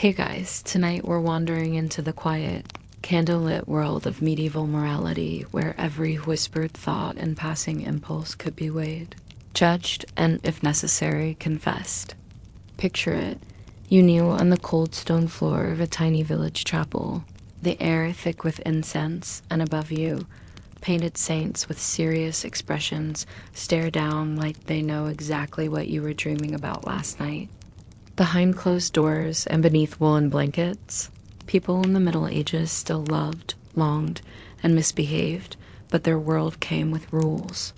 Hey guys, tonight we're wandering into the quiet, candlelit world of medieval morality where every whispered thought and passing impulse could be weighed, judged, and, if necessary, confessed. Picture it. You kneel on the cold stone floor of a tiny village chapel, the air thick with incense, and above you, painted saints with serious expressions stare down like they know exactly what you were dreaming about last night. Behind closed doors and beneath woolen blankets, people in the Middle Ages still loved, longed, and misbehaved, but their world came with rules.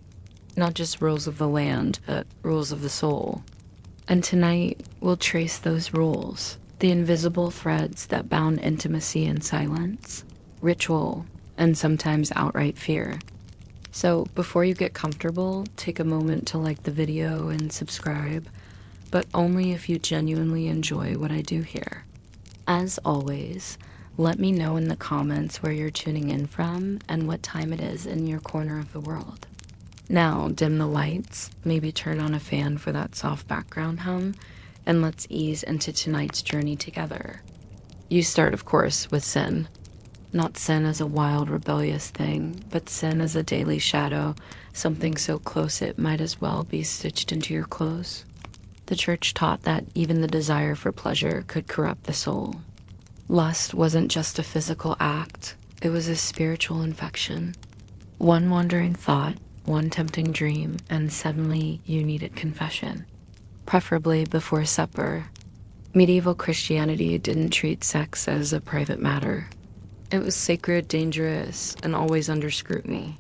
Not just rules of the land, but rules of the soul. And tonight, we'll trace those rules, the invisible threads that bound intimacy in silence, ritual, and sometimes outright fear. So before you get comfortable, take a moment to like the video and subscribe, but only if you genuinely enjoy what I do here. As always, let me know in the comments where you're tuning in from and what time it is in your corner of the world. Now, dim the lights, maybe turn on a fan for that soft background hum, and let's ease into tonight's journey together. You start, of course, with sin. Not sin as a wild, rebellious thing, but sin as a daily shadow, something so close it might as well be stitched into your clothes. The church taught that even the desire for pleasure could corrupt the soul. Lust wasn't just a physical act, it was a spiritual infection. One wandering thought, one tempting dream, and suddenly you needed confession. Preferably before supper. Medieval Christianity didn't treat sex as a private matter. It was sacred, dangerous, and always under scrutiny.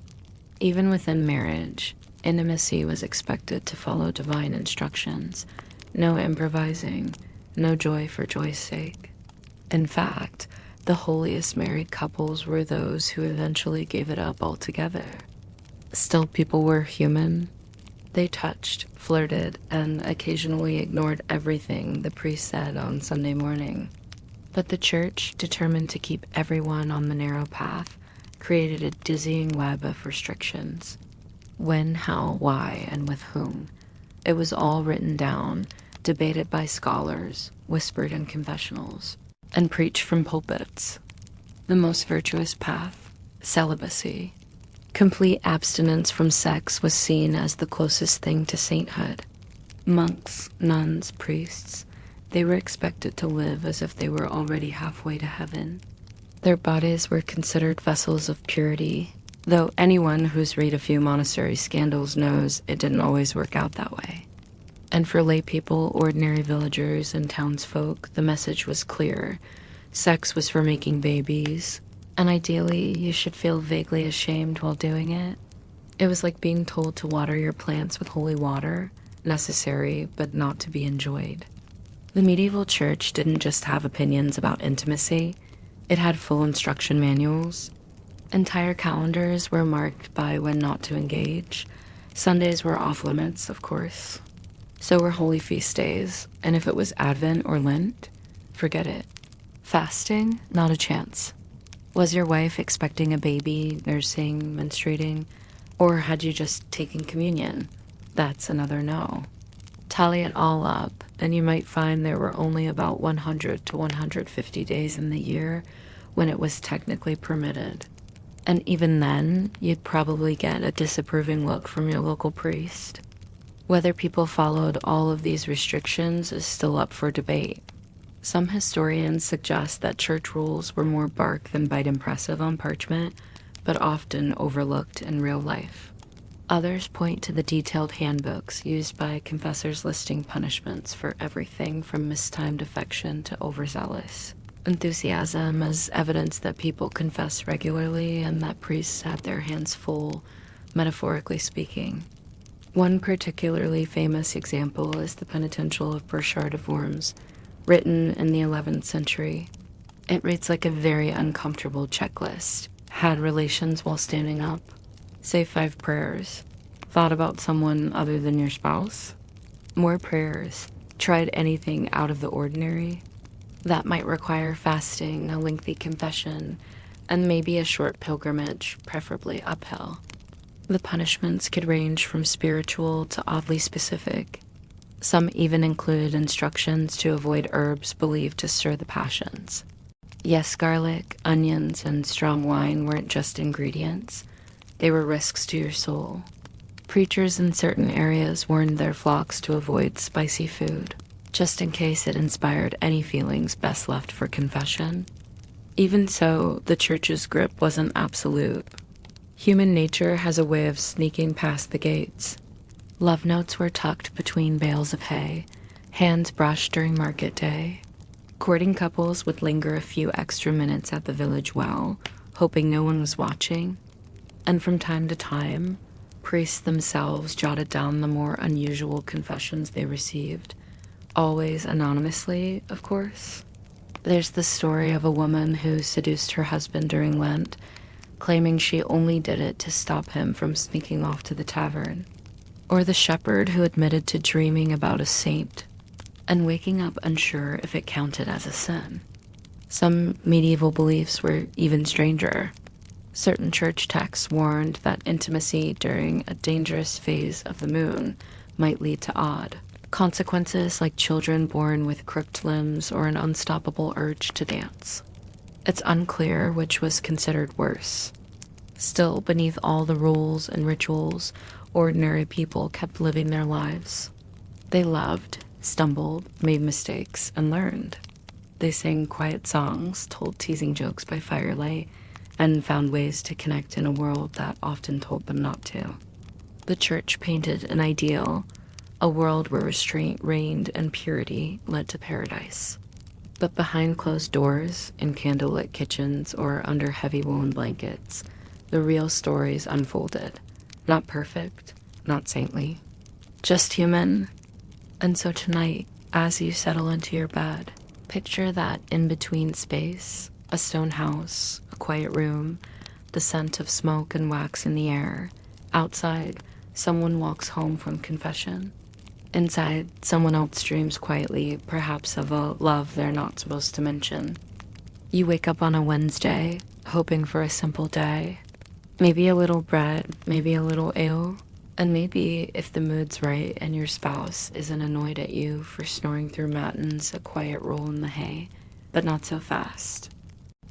Even within marriage, intimacy was expected to follow divine instructions. No improvising, no joy for joy's sake. In fact, the holiest married couples were those who eventually gave it up altogether. Still, people were human. They touched, flirted, and occasionally ignored everything the priest said on Sunday morning. But the church, determined to keep everyone on the narrow path, created a dizzying web of restrictions. When, how, why, and with whom. It was all written down, debated by scholars, whispered in confessionals, and preached from pulpits. The most virtuous path, celibacy. Complete abstinence from sex was seen as the closest thing to sainthood. Monks, nuns, priests, they were expected to live as if they were already halfway to heaven. Their bodies were considered vessels of purity, though anyone who's read a few monastery scandals knows it didn't always work out that way. And for lay people, ordinary villagers, and townsfolk, the message was clear. Sex was for making babies, and ideally, you should feel vaguely ashamed while doing it. It was like being told to water your plants with holy water, necessary, but not to be enjoyed. The medieval church didn't just have opinions about intimacy, it had full instruction manuals. Entire calendars were marked by when not to engage. Sundays were off limits, of course. So were holy feast days, and if it was Advent or Lent, forget it. Fasting? Not a chance. Was your wife expecting a baby, nursing, menstruating, or had you just taken communion? That's another no. Tally it all up, and you might find there were only about 100 to 150 days in the year when it was technically permitted. And even then, you'd probably get a disapproving look from your local priest. Whether people followed all of these restrictions is still up for debate. Some historians suggest that church rules were more bark than bite impressive on parchment, but often overlooked in real life. Others point to the detailed handbooks used by confessors listing punishments for everything from mistimed affection to overzealous enthusiasm as evidence that people confess regularly and that priests had their hands full, metaphorically speaking. One particularly famous example is the Penitential of Burchard of Worms, written in the 11th century. It reads like a very uncomfortable checklist. Had relations while standing up. Say 5 prayers. Thought about someone other than your spouse. More prayers. Tried anything out of the ordinary. That might require fasting, a lengthy confession, and maybe a short pilgrimage, preferably uphill. The punishments could range from spiritual to oddly specific. Some even included instructions to avoid herbs believed to stir the passions. Yes, garlic, onions, and strong wine weren't just ingredients. They were risks to your soul. Preachers in certain areas warned their flocks to avoid spicy food, just in case it inspired any feelings best left for confession. Even so, the church's grip wasn't absolute. Human nature has a way of sneaking past the gates. Love notes were tucked between bales of hay, hands brushed during market day. Courting couples would linger a few extra minutes at the village well, hoping no one was watching. And from time to time, priests themselves jotted down the more unusual confessions they received, always anonymously, of course. There's the story of a woman who seduced her husband during Lent, claiming she only did it to stop him from sneaking off to the tavern. Or the shepherd who admitted to dreaming about a saint and waking up unsure if it counted as a sin. Some medieval beliefs were even stranger. Certain church texts warned that intimacy during a dangerous phase of the moon might lead to odd consequences, like children born with crooked limbs or an unstoppable urge to dance. It's unclear which was considered worse. Still, beneath all the rules and rituals, ordinary people kept living their lives. They loved, stumbled, made mistakes, and learned. They sang quiet songs, told teasing jokes by firelight, and found ways to connect in a world that often told them not to. The church painted an ideal, a world where restraint reigned and purity led to paradise. But behind closed doors, in candlelit kitchens, or under heavy woolen blankets, the real stories unfolded. Not perfect, not saintly, just human. And so tonight, as you settle into your bed, picture that in-between space, a stone house, a quiet room, the scent of smoke and wax in the air. Outside, someone walks home from confession. Inside, someone else dreams quietly, perhaps of a love they're not supposed to mention. You wake up on a Wednesday, hoping for a simple day. Maybe a little bread, maybe a little ale, and maybe, if the mood's right and your spouse isn't annoyed at you for snoring through matins, a quiet roll in the hay, but not so fast.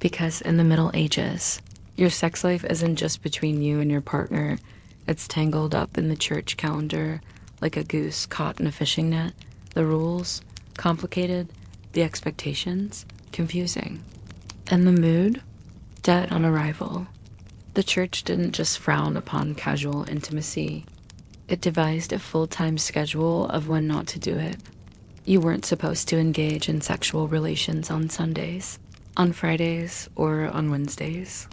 Because in the Middle Ages, your sex life isn't just between you and your partner. It's tangled up in the church calendar, like a goose caught in a fishing net. The rules, complicated. The expectations, confusing. And the mood, dead on arrival. The church didn't just frown upon casual intimacy. It devised a full-time schedule of when not to do it. You weren't supposed to engage in sexual relations on Sundays, on Fridays, or on Wednesdays.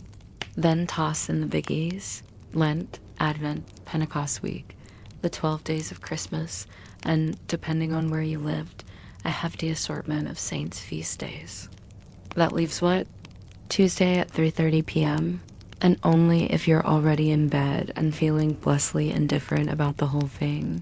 Then toss in the biggies: Lent, Advent, Pentecost week, the 12 days of Christmas, and, depending on where you lived, a hefty assortment of saints' feast days. That leaves what? Tuesday at 3:30 p.m., and only if you're already in bed and feeling blessedly indifferent about the whole thing.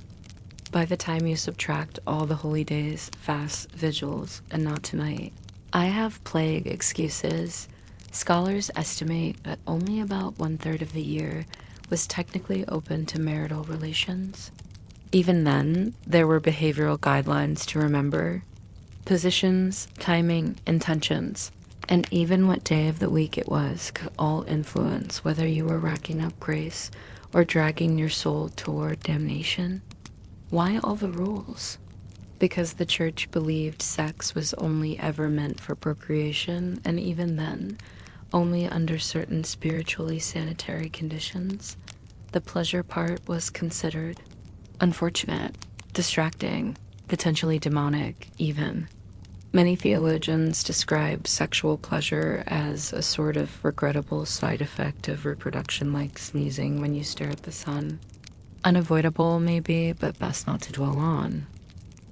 By the time you subtract all the holy days, fasts, vigils, and not tonight, I have plague excuses. Scholars estimate that only about 1/3 of the year was technically open to marital relations. Even then, there were behavioral guidelines to remember: positions, timing, intentions, and even what day of the week it was could all influence whether you were racking up grace or dragging your soul toward damnation. Why all the rules? Because the church believed sex was only ever meant for procreation, and even then, only under certain spiritually sanitary conditions. The pleasure part was considered unfortunate, distracting, potentially demonic, even. Many theologians describe sexual pleasure as a sort of regrettable side effect of reproduction, like sneezing when you stare at the sun. Unavoidable, maybe, but best not to dwell on.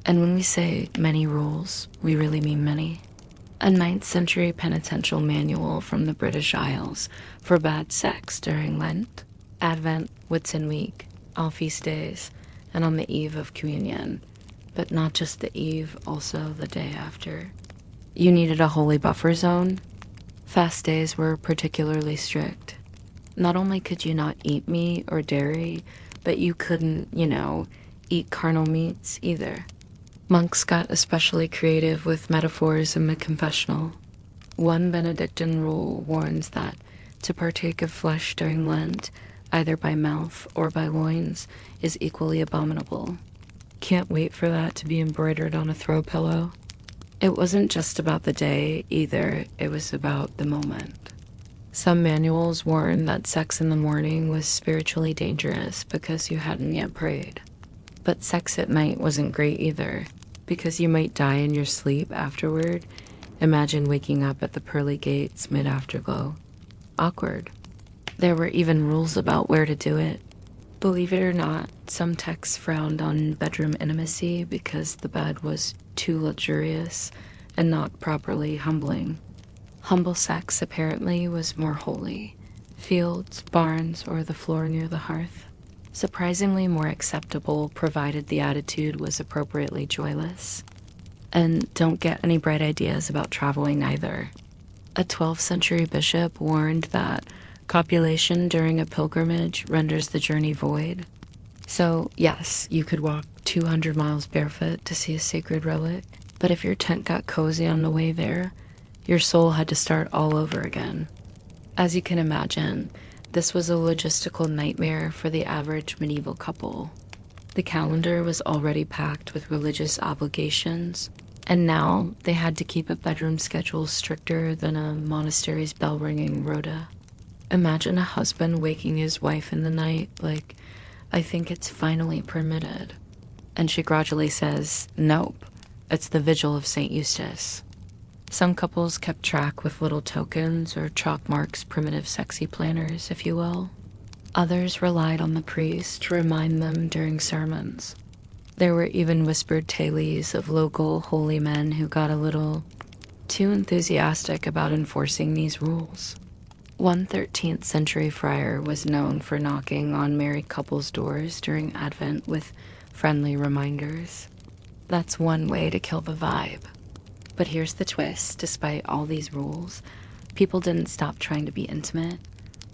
And when we say many rules, we really mean many. A 9th century penitential manual from the British Isles forbade sex during Lent, Advent, Whitsun week, all feast days, and on the eve of communion. But not just the eve, also the day after. You needed a holy buffer zone. Fast days were particularly strict. Not only could you not eat meat or dairy, but you couldn't, eat carnal meats either. Monks got especially creative with metaphors in the confessional. One Benedictine rule warns that to partake of flesh during Lent, either by mouth or by loins, is equally abominable. Can't wait for that to be embroidered on a throw pillow. It wasn't just about the day either, it was about the moment. Some manuals warned that sex in the morning was spiritually dangerous because you hadn't yet prayed. But sex at night wasn't great either, because you might die in your sleep afterward. Imagine waking up at the pearly gates mid-afterglow. Awkward. There were even rules about where to do it. Believe it or not, some texts frowned on bedroom intimacy because the bed was too luxurious and not properly humbling. Humble sex apparently was more holy. Fields, barns, or the floor near the hearth. Surprisingly more acceptable provided the attitude was appropriately joyless. And don't get any bright ideas about traveling either. A 12th century bishop warned that copulation during a pilgrimage renders the journey void. So yes, you could walk 200 miles barefoot to see a sacred relic, but if your tent got cozy on the way there, your soul had to start all over again. As you can imagine, this was a logistical nightmare for the average medieval couple. The calendar was already packed with religious obligations, and now they had to keep a bedroom schedule stricter than a monastery's bell-ringing rota. Imagine a husband waking his wife in the night like, "I think it's finally permitted." And she grudgingly says, "Nope, it's the vigil of St. Eustace." Some couples kept track with little tokens or chalk marks, primitive sexy planners, if you will. Others relied on the priest to remind them during sermons. There were even whispered tales of local holy men who got a little too enthusiastic about enforcing these rules. One 13th century friar was known for knocking on married couples' doors during Advent with friendly reminders. That's one way to kill the vibe. But here's the twist: despite all these rules, people didn't stop trying to be intimate.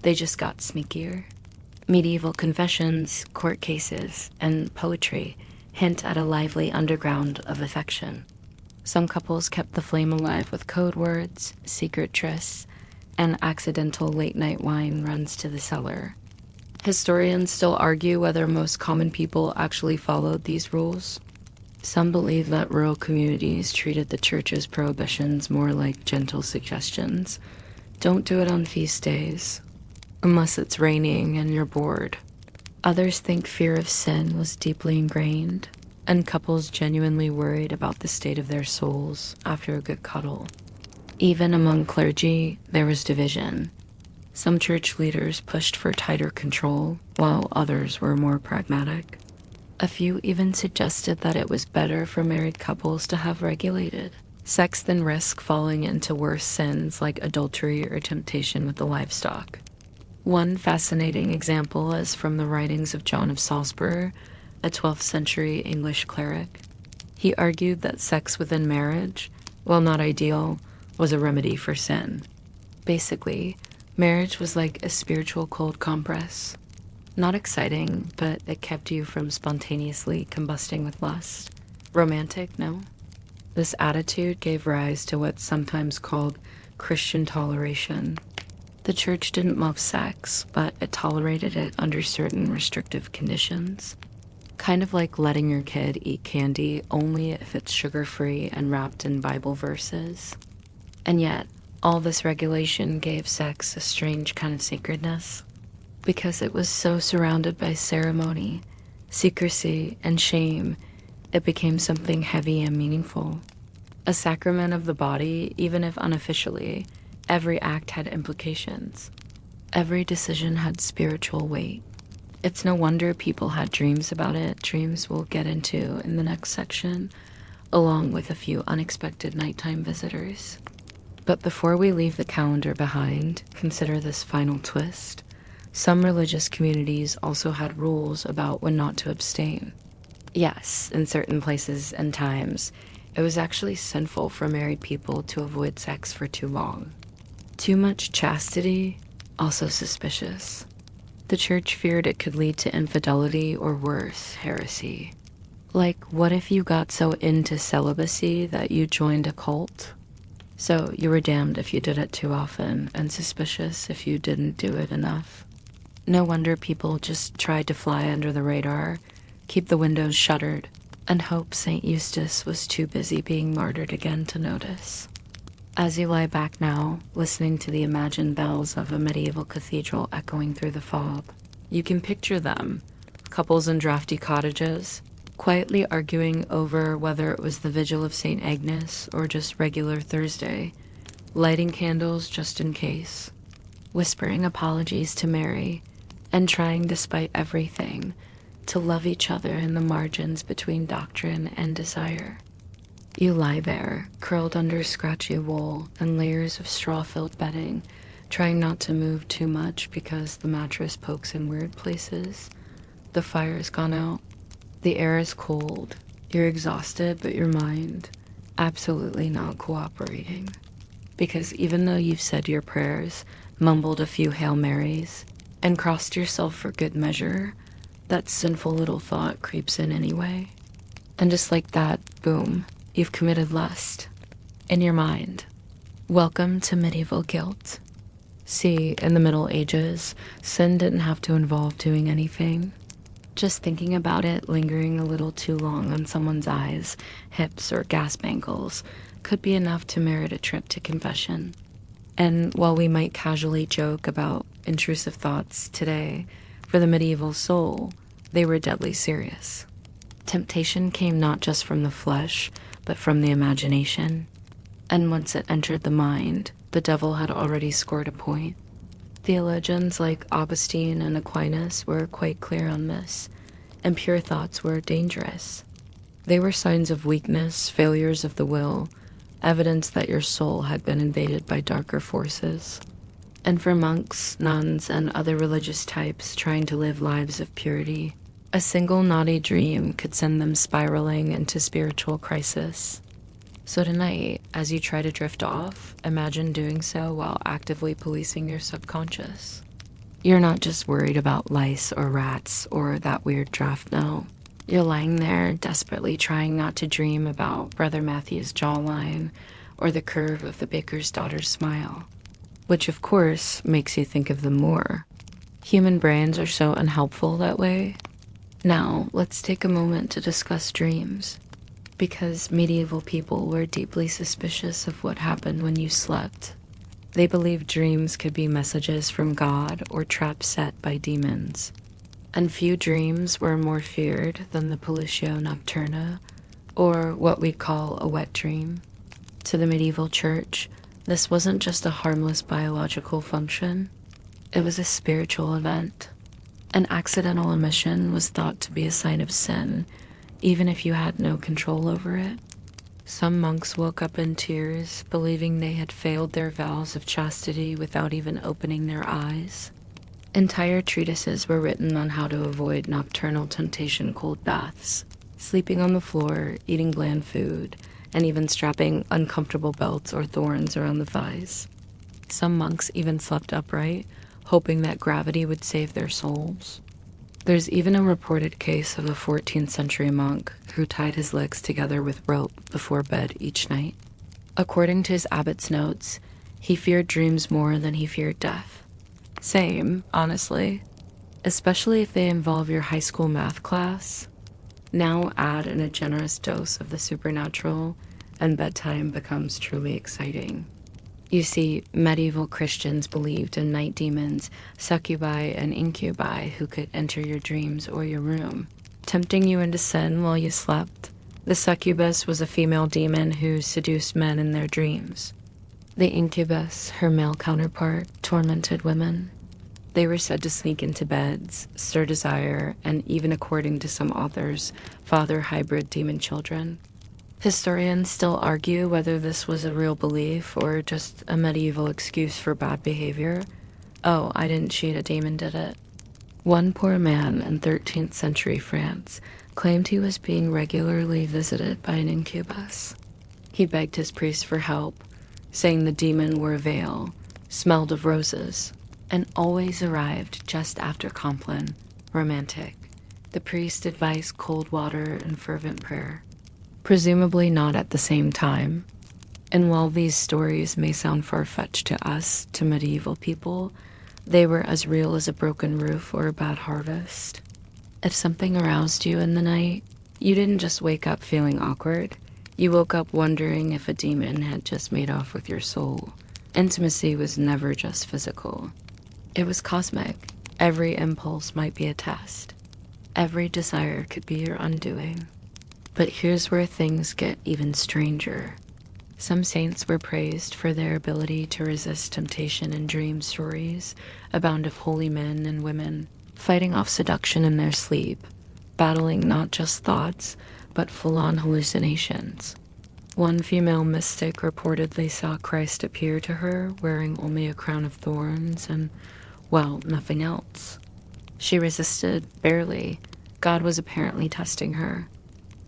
They just got sneakier. Medieval confessions, court cases, and poetry hint at a lively underground of affection. Some couples kept the flame alive with code words, secret trysts, and accidental late-night wine runs to the cellar. Historians still argue whether most common people actually followed these rules. Some believe that rural communities treated the church's prohibitions more like gentle suggestions. Don't do it on feast days, unless it's raining and you're bored. Others think fear of sin was deeply ingrained, and couples genuinely worried about the state of their souls after a good cuddle. Even among clergy, there was division. Some church leaders pushed for tighter control, while others were more pragmatic. A few even suggested that it was better for married couples to have regulated sex than risk falling into worse sins like adultery or temptation with the livestock. One fascinating example is from the writings of John of Salzburg, a 12th century English cleric. He argued that sex within marriage, while not ideal, was a remedy for sin. Basically, marriage was like a spiritual cold compress. Not exciting, but it kept you from spontaneously combusting with lust. Romantic, no? This attitude gave rise to what's sometimes called Christian toleration. The church didn't love sex, but it tolerated it under certain restrictive conditions. Kind of like letting your kid eat candy only if it's sugar-free and wrapped in Bible verses. And yet, all this regulation gave sex a strange kind of sacredness. Because it was so surrounded by ceremony, secrecy, and shame, it became something heavy and meaningful. A sacrament of the body, even if unofficially, every act had implications. Every decision had spiritual weight. It's no wonder people had dreams about it, dreams we'll get into in the next section, along with a few unexpected nighttime visitors. But before we leave the calendar behind, consider this final twist. Some religious communities also had rules about when not to abstain. Yes, in certain places and times, it was actually sinful for married people to avoid sex for too long. Too much chastity, also suspicious. The church feared it could lead to infidelity or worse, heresy. Like, what if you got so into celibacy that you joined a cult? So you were damned if you did it too often, and suspicious if you didn't do it enough. No wonder people just tried to fly under the radar, keep the windows shuttered, and hope St. Eustace was too busy being martyred again to notice. As you lie back now, listening to the imagined bells of a medieval cathedral echoing through the fog, you can picture them, couples in drafty cottages, quietly arguing over whether it was the vigil of St. Agnes or just regular Thursday, lighting candles just in case, whispering apologies to Mary, and trying despite everything to love each other in the margins between doctrine and desire. You lie there, curled under scratchy wool and layers of straw-filled bedding, trying not to move too much because the mattress pokes in weird places. The fire's gone out. The air is cold. You're exhausted, but your mind absolutely not cooperating. Because even though you've said your prayers, mumbled a few Hail Marys, and crossed yourself for good measure, that sinful little thought creeps in anyway. And just like that, boom, you've committed lust. In your mind. Welcome to medieval guilt. See, in the Middle Ages, sin didn't have to involve doing anything. Just thinking about it, lingering a little too long on someone's eyes, hips, or gas bangles could be enough to merit a trip to confession. And while we might casually joke about intrusive thoughts today, for the medieval soul, they were deadly serious. Temptation came not just from the flesh, but from the imagination. And once it entered the mind, the devil had already scored a point. Theologians like Augustine and Aquinas were quite clear on this, and pure thoughts were dangerous. They were signs of weakness, failures of the will, evidence that your soul had been invaded by darker forces. And for monks, nuns, and other religious types trying to live lives of purity, a single naughty dream could send them spiraling into spiritual crisis. So tonight, as you try to drift off, imagine doing so while actively policing your subconscious. You're not just worried about lice or rats or that weird draft, no. You're lying there desperately trying not to dream about Brother Matthew's jawline or the curve of the baker's daughter's smile, which of course makes you think of them more. Human brains are so unhelpful that way. Now, let's take a moment to discuss dreams. Because medieval people were deeply suspicious of what happened when you slept. They believed dreams could be messages from God or traps set by demons. And few dreams were more feared than the Politio Nocturna, or what we'd call a wet dream. To the medieval church, this wasn't just a harmless biological function. It was a spiritual event. An accidental emission was thought to be a sign of sin, even if you had no control over it. Some monks woke up in tears, believing they had failed their vows of chastity without even opening their eyes. Entire treatises were written on how to avoid nocturnal temptation cold baths, sleeping on the floor, eating bland food, and even strapping uncomfortable belts or thorns around the thighs. Some monks even slept upright, hoping that gravity would save their souls. There's even a reported case of a 14th century monk who tied his legs together with rope before bed each night. According to his abbot's notes, he feared dreams more than he feared death. Same, honestly. Especially if they involve your high school math class. Now add in a generous dose of the supernatural, and bedtime becomes truly exciting. You see, medieval Christians believed in night demons, succubi and incubi who could enter your dreams or your room, tempting you into sin while you slept. The succubus was a female demon who seduced men in their dreams. The incubus, her male counterpart, tormented women. They were said to sneak into beds, stir desire, and even according to some authors, father hybrid demon children. Historians still argue whether this was a real belief or just a medieval excuse for bad behavior. Oh, I didn't cheat, a demon did it. One poor man in 13th century France claimed he was being regularly visited by an incubus. He begged his priest for help, saying the demon wore a veil, smelled of roses, and always arrived just after Compline, romantic, The priest advised cold water and fervent prayer, presumably not at the same time. And while these stories may sound far-fetched to us, to medieval people, they were as real as a broken roof or a bad harvest. If something aroused you in the night, you didn't just wake up feeling awkward. You woke up wondering if a demon had just made off with your soul. Intimacy was never just physical. It was cosmic. Every impulse might be a test. Every desire could be your undoing. But here's where things get even stranger. Some saints were praised for their ability to resist temptation in dream stories, a band of holy men and women fighting off seduction in their sleep, battling not just thoughts, but full-on hallucinations. One female mystic reportedly saw Christ appear to her wearing only a crown of thorns and, well, nothing else. She resisted, barely. God was apparently testing her.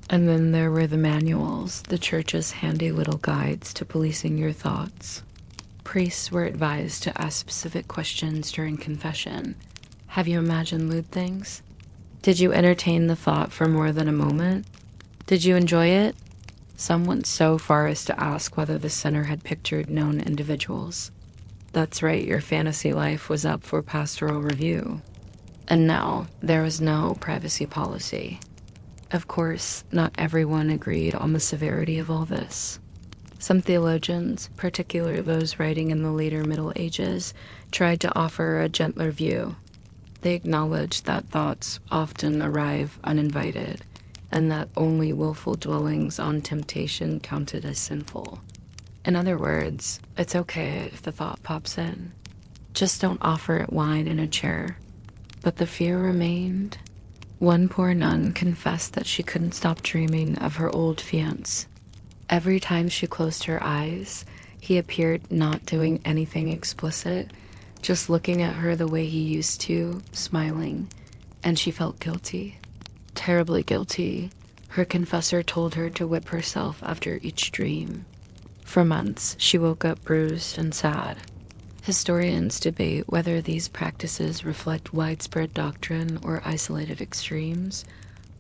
And then there were the manuals, the church's handy little guides to policing your thoughts. Priests were advised to ask specific questions during confession. Have you imagined lewd things? Did you entertain the thought for more than a moment? Did you enjoy it? Some went so far as to ask whether the sinner had pictured known individuals. That's right, your fantasy life was up for pastoral review. And now, there was no privacy policy. Of course, not everyone agreed on the severity of all this. Some theologians, particularly those writing in the later Middle Ages, tried to offer a gentler view. They acknowledged that thoughts often arrive uninvited, and that only willful dwellings on temptation counted as sinful. In other words, it's okay if the thought pops in. Just don't offer it wine in a chair. But the fear remained. One poor nun confessed that she couldn't stop dreaming of her old fiancé. Every time she closed her eyes, he appeared not doing anything explicit, just looking at her the way he used to, smiling, and she felt guilty. Terribly guilty. Her confessor told her to whip herself after each dream. For months, she woke up bruised and sad. Historians debate whether these practices reflect widespread doctrine or isolated extremes,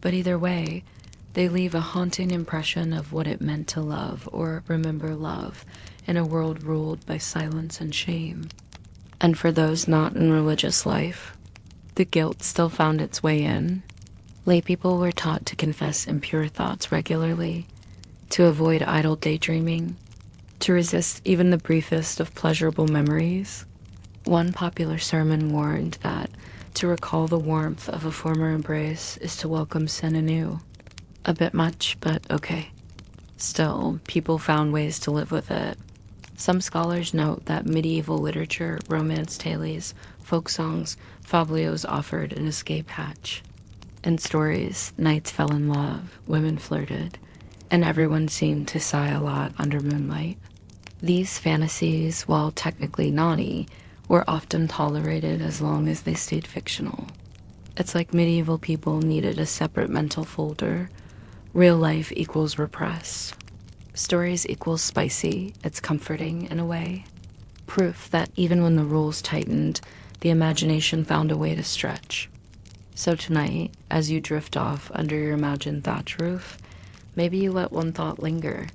but either way, they leave a haunting impression of what it meant to love or remember love in a world ruled by silence and shame. And for those not in religious life, the guilt still found its way in. Laypeople were taught to confess impure thoughts regularly, to avoid idle daydreaming, to resist even the briefest of pleasurable memories. One popular sermon warned that to recall the warmth of a former embrace is to welcome sin anew. A bit much, but okay. Still, people found ways to live with it. Some scholars note that medieval literature, romance tales, folk songs, fabliaux offered an escape hatch. In stories, knights fell in love, women flirted, and everyone seemed to sigh a lot under moonlight. These fantasies, while technically naughty, were often tolerated as long as they stayed fictional. It's like medieval people needed a separate mental folder. Real life equals repressed. Stories equals spicy. It's comforting in a way. Proof that even when the rules tightened, the imagination found a way to stretch. So tonight, as you drift off under your imagined thatch roof, maybe you let one thought linger,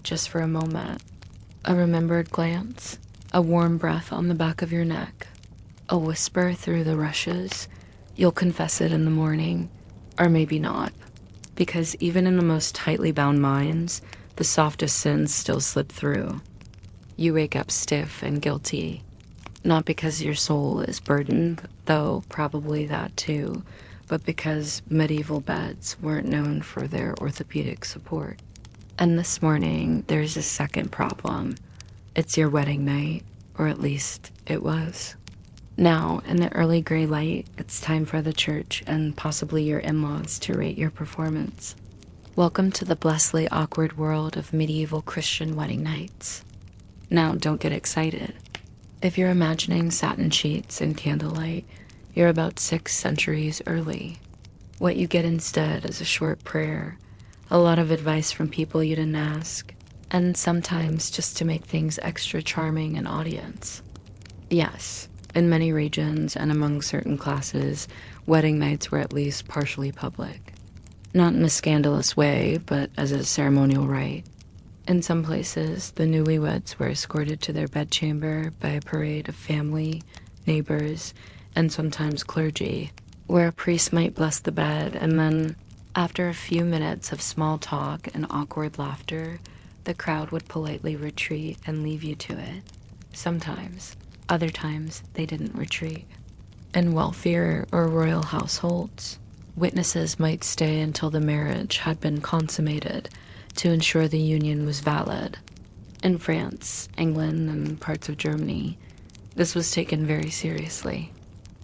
just for a moment. A remembered glance, a warm breath on the back of your neck, a whisper through the rushes. You'll confess it in the morning, or maybe not, because even in the most tightly bound minds, the softest sins still slip through. You wake up stiff and guilty, not because your soul is burdened, though probably that too, but because medieval beds weren't known for their orthopedic support. And this morning, there's a second problem. It's your wedding night, or at least it was. Now, in the early gray light, it's time for the church and possibly your in-laws to rate your performance. Welcome to the blessedly awkward world of medieval Christian wedding nights. Now, don't get excited. If you're imagining satin sheets and candlelight, you're about 6 centuries early. What you get instead is a short prayer, a lot of advice from people you didn't ask, and sometimes just to make things extra charming an audience. Yes, In many regions and among certain classes, wedding nights were at least partially public. Not in a scandalous way, but as a ceremonial rite. In some places, the newlyweds were escorted to their bedchamber by a parade of family, neighbors, and sometimes clergy, where a priest might bless the bed, and then, after a few minutes of small talk and awkward laughter, the crowd would politely retreat and leave you to it. Sometimes. Other times, they didn't retreat. In wealthier or royal households, witnesses might stay until the marriage had been consummated to ensure the union was valid. In France, England, and parts of Germany, this was taken very seriously.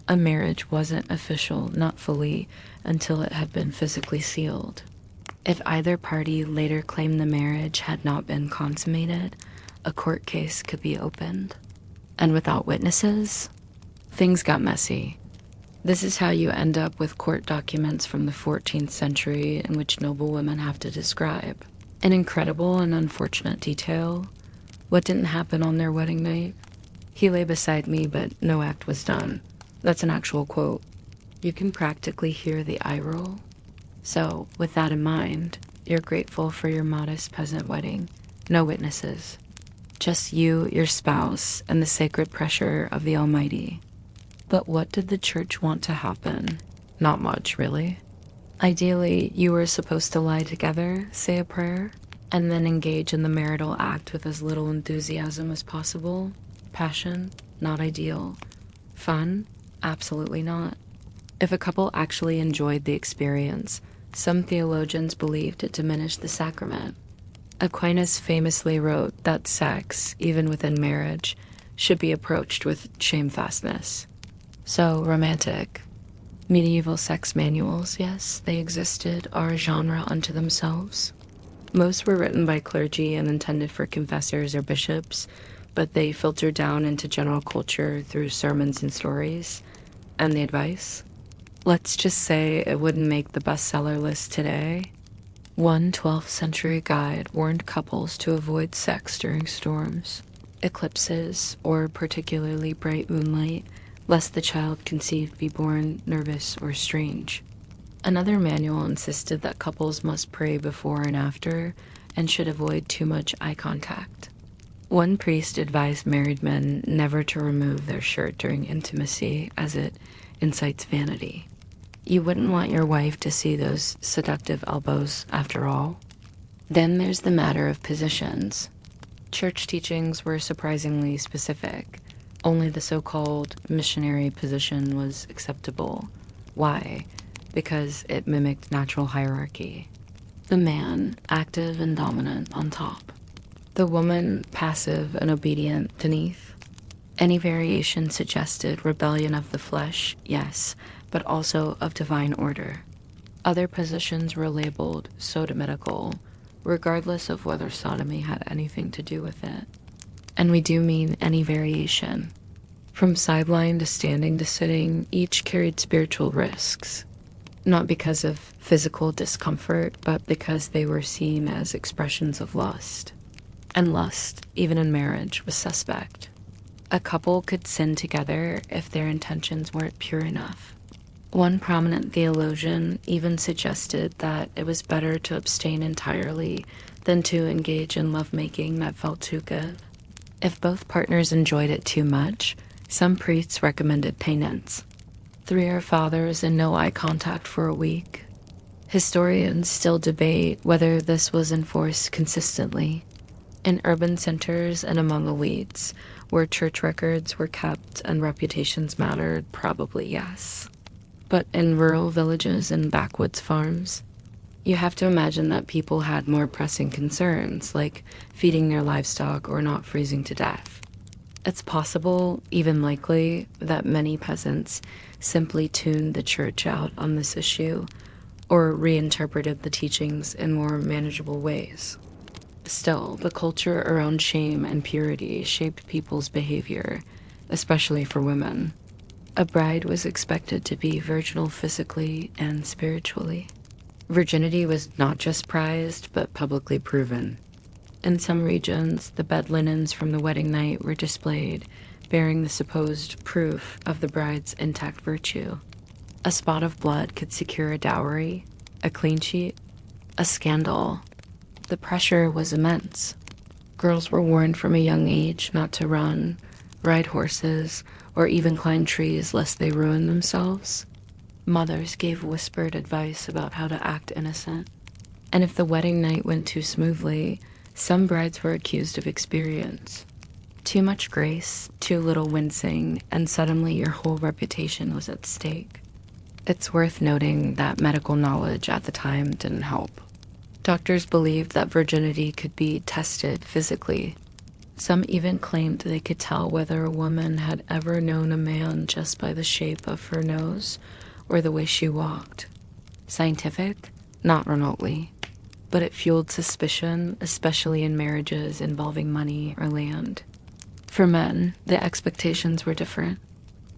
A marriage wasn't official, not fully, until it had been physically sealed. If either party later claimed the marriage had not been consummated, a court case could be opened. And without witnesses, things got messy. This is how you end up with court documents from the 14th century in which noble women have to describe, in incredible and unfortunate detail, what didn't happen on their wedding night. He lay beside me, but no act was done. That's an actual quote. You can practically hear the eye roll. So, with that in mind, you're grateful for your modest peasant wedding. No witnesses. Just you, your spouse, and the sacred pressure of the Almighty. But what did the church want to happen? Not much, really. Ideally, you were supposed to lie together, say a prayer, and then engage in the marital act with as little enthusiasm as possible. Passion? Not ideal. Fun? Absolutely not. If a couple actually enjoyed the experience, some theologians believed it diminished the sacrament. Aquinas famously wrote that sex, even within marriage, should be approached with shamefastness. So romantic. Medieval sex manuals, yes, they existed, are a genre unto themselves. Most were written by clergy and intended for confessors or bishops, but they filtered down into general culture through sermons and stories. And the advice? Let's just say it wouldn't make the bestseller list today. One 12th century guide warned couples to avoid sex during storms, eclipses, or particularly bright moonlight, lest the child conceived be born nervous or strange. Another manual insisted that couples must pray before and after, and should avoid too much eye contact. One priest advised married men never to remove their shirt during intimacy, as it incites vanity. You wouldn't want your wife to see those seductive elbows, after all. Then there's the matter of positions. Church teachings were surprisingly specific. Only the so-called missionary position was acceptable. Why? Because it mimicked natural hierarchy. The man, active and dominant, on top. The woman, passive and obedient, beneath. Any variation suggested rebellion of the flesh, yes, but also of divine order. Other positions were labeled sodomitical, regardless of whether sodomy had anything to do with it. And we do mean any variation. From sideline to standing to sitting, each carried spiritual risks. Not because of physical discomfort, but because they were seen as expressions of lust. And lust, even in marriage, was suspect. A couple could sin together if their intentions weren't pure enough. One prominent theologian even suggested that it was better to abstain entirely than to engage in lovemaking that felt too good. If both partners enjoyed it too much, some priests recommended penance. 3 Our Fathers and no eye contact for a week. Historians still debate whether this was enforced consistently. In urban centers and among elites, where church records were kept and reputations mattered, probably yes. But in rural villages and backwoods farms, you have to imagine that people had more pressing concerns, like feeding their livestock or not freezing to death. It's possible, even likely, that many peasants simply tuned the church out on this issue, or reinterpreted the teachings in more manageable ways. Still, the culture around shame and purity shaped people's behavior, especially for women. A bride was expected to be virginal physically and spiritually. Virginity was not just prized, but publicly proven. In some regions, the bed linens from the wedding night were displayed, bearing the supposed proof of the bride's intact virtue. A spot of blood could secure a dowry, a clean sheet, a scandal. The pressure was immense. Girls were warned from a young age not to run, ride horses, or even climb trees lest they ruin themselves. Mothers gave whispered advice about how to act innocent. And if the wedding night went too smoothly, some brides were accused of experience. Too much grace, too little wincing, and suddenly your whole reputation was at stake. It's worth noting that medical knowledge at the time didn't help. Doctors believed that virginity could be tested physically. Some even claimed they could tell whether a woman had ever known a man just by the shape of her nose or the way she walked. Scientific? Not remotely. But it fueled suspicion, especially in marriages involving money or land. For men, the expectations were different.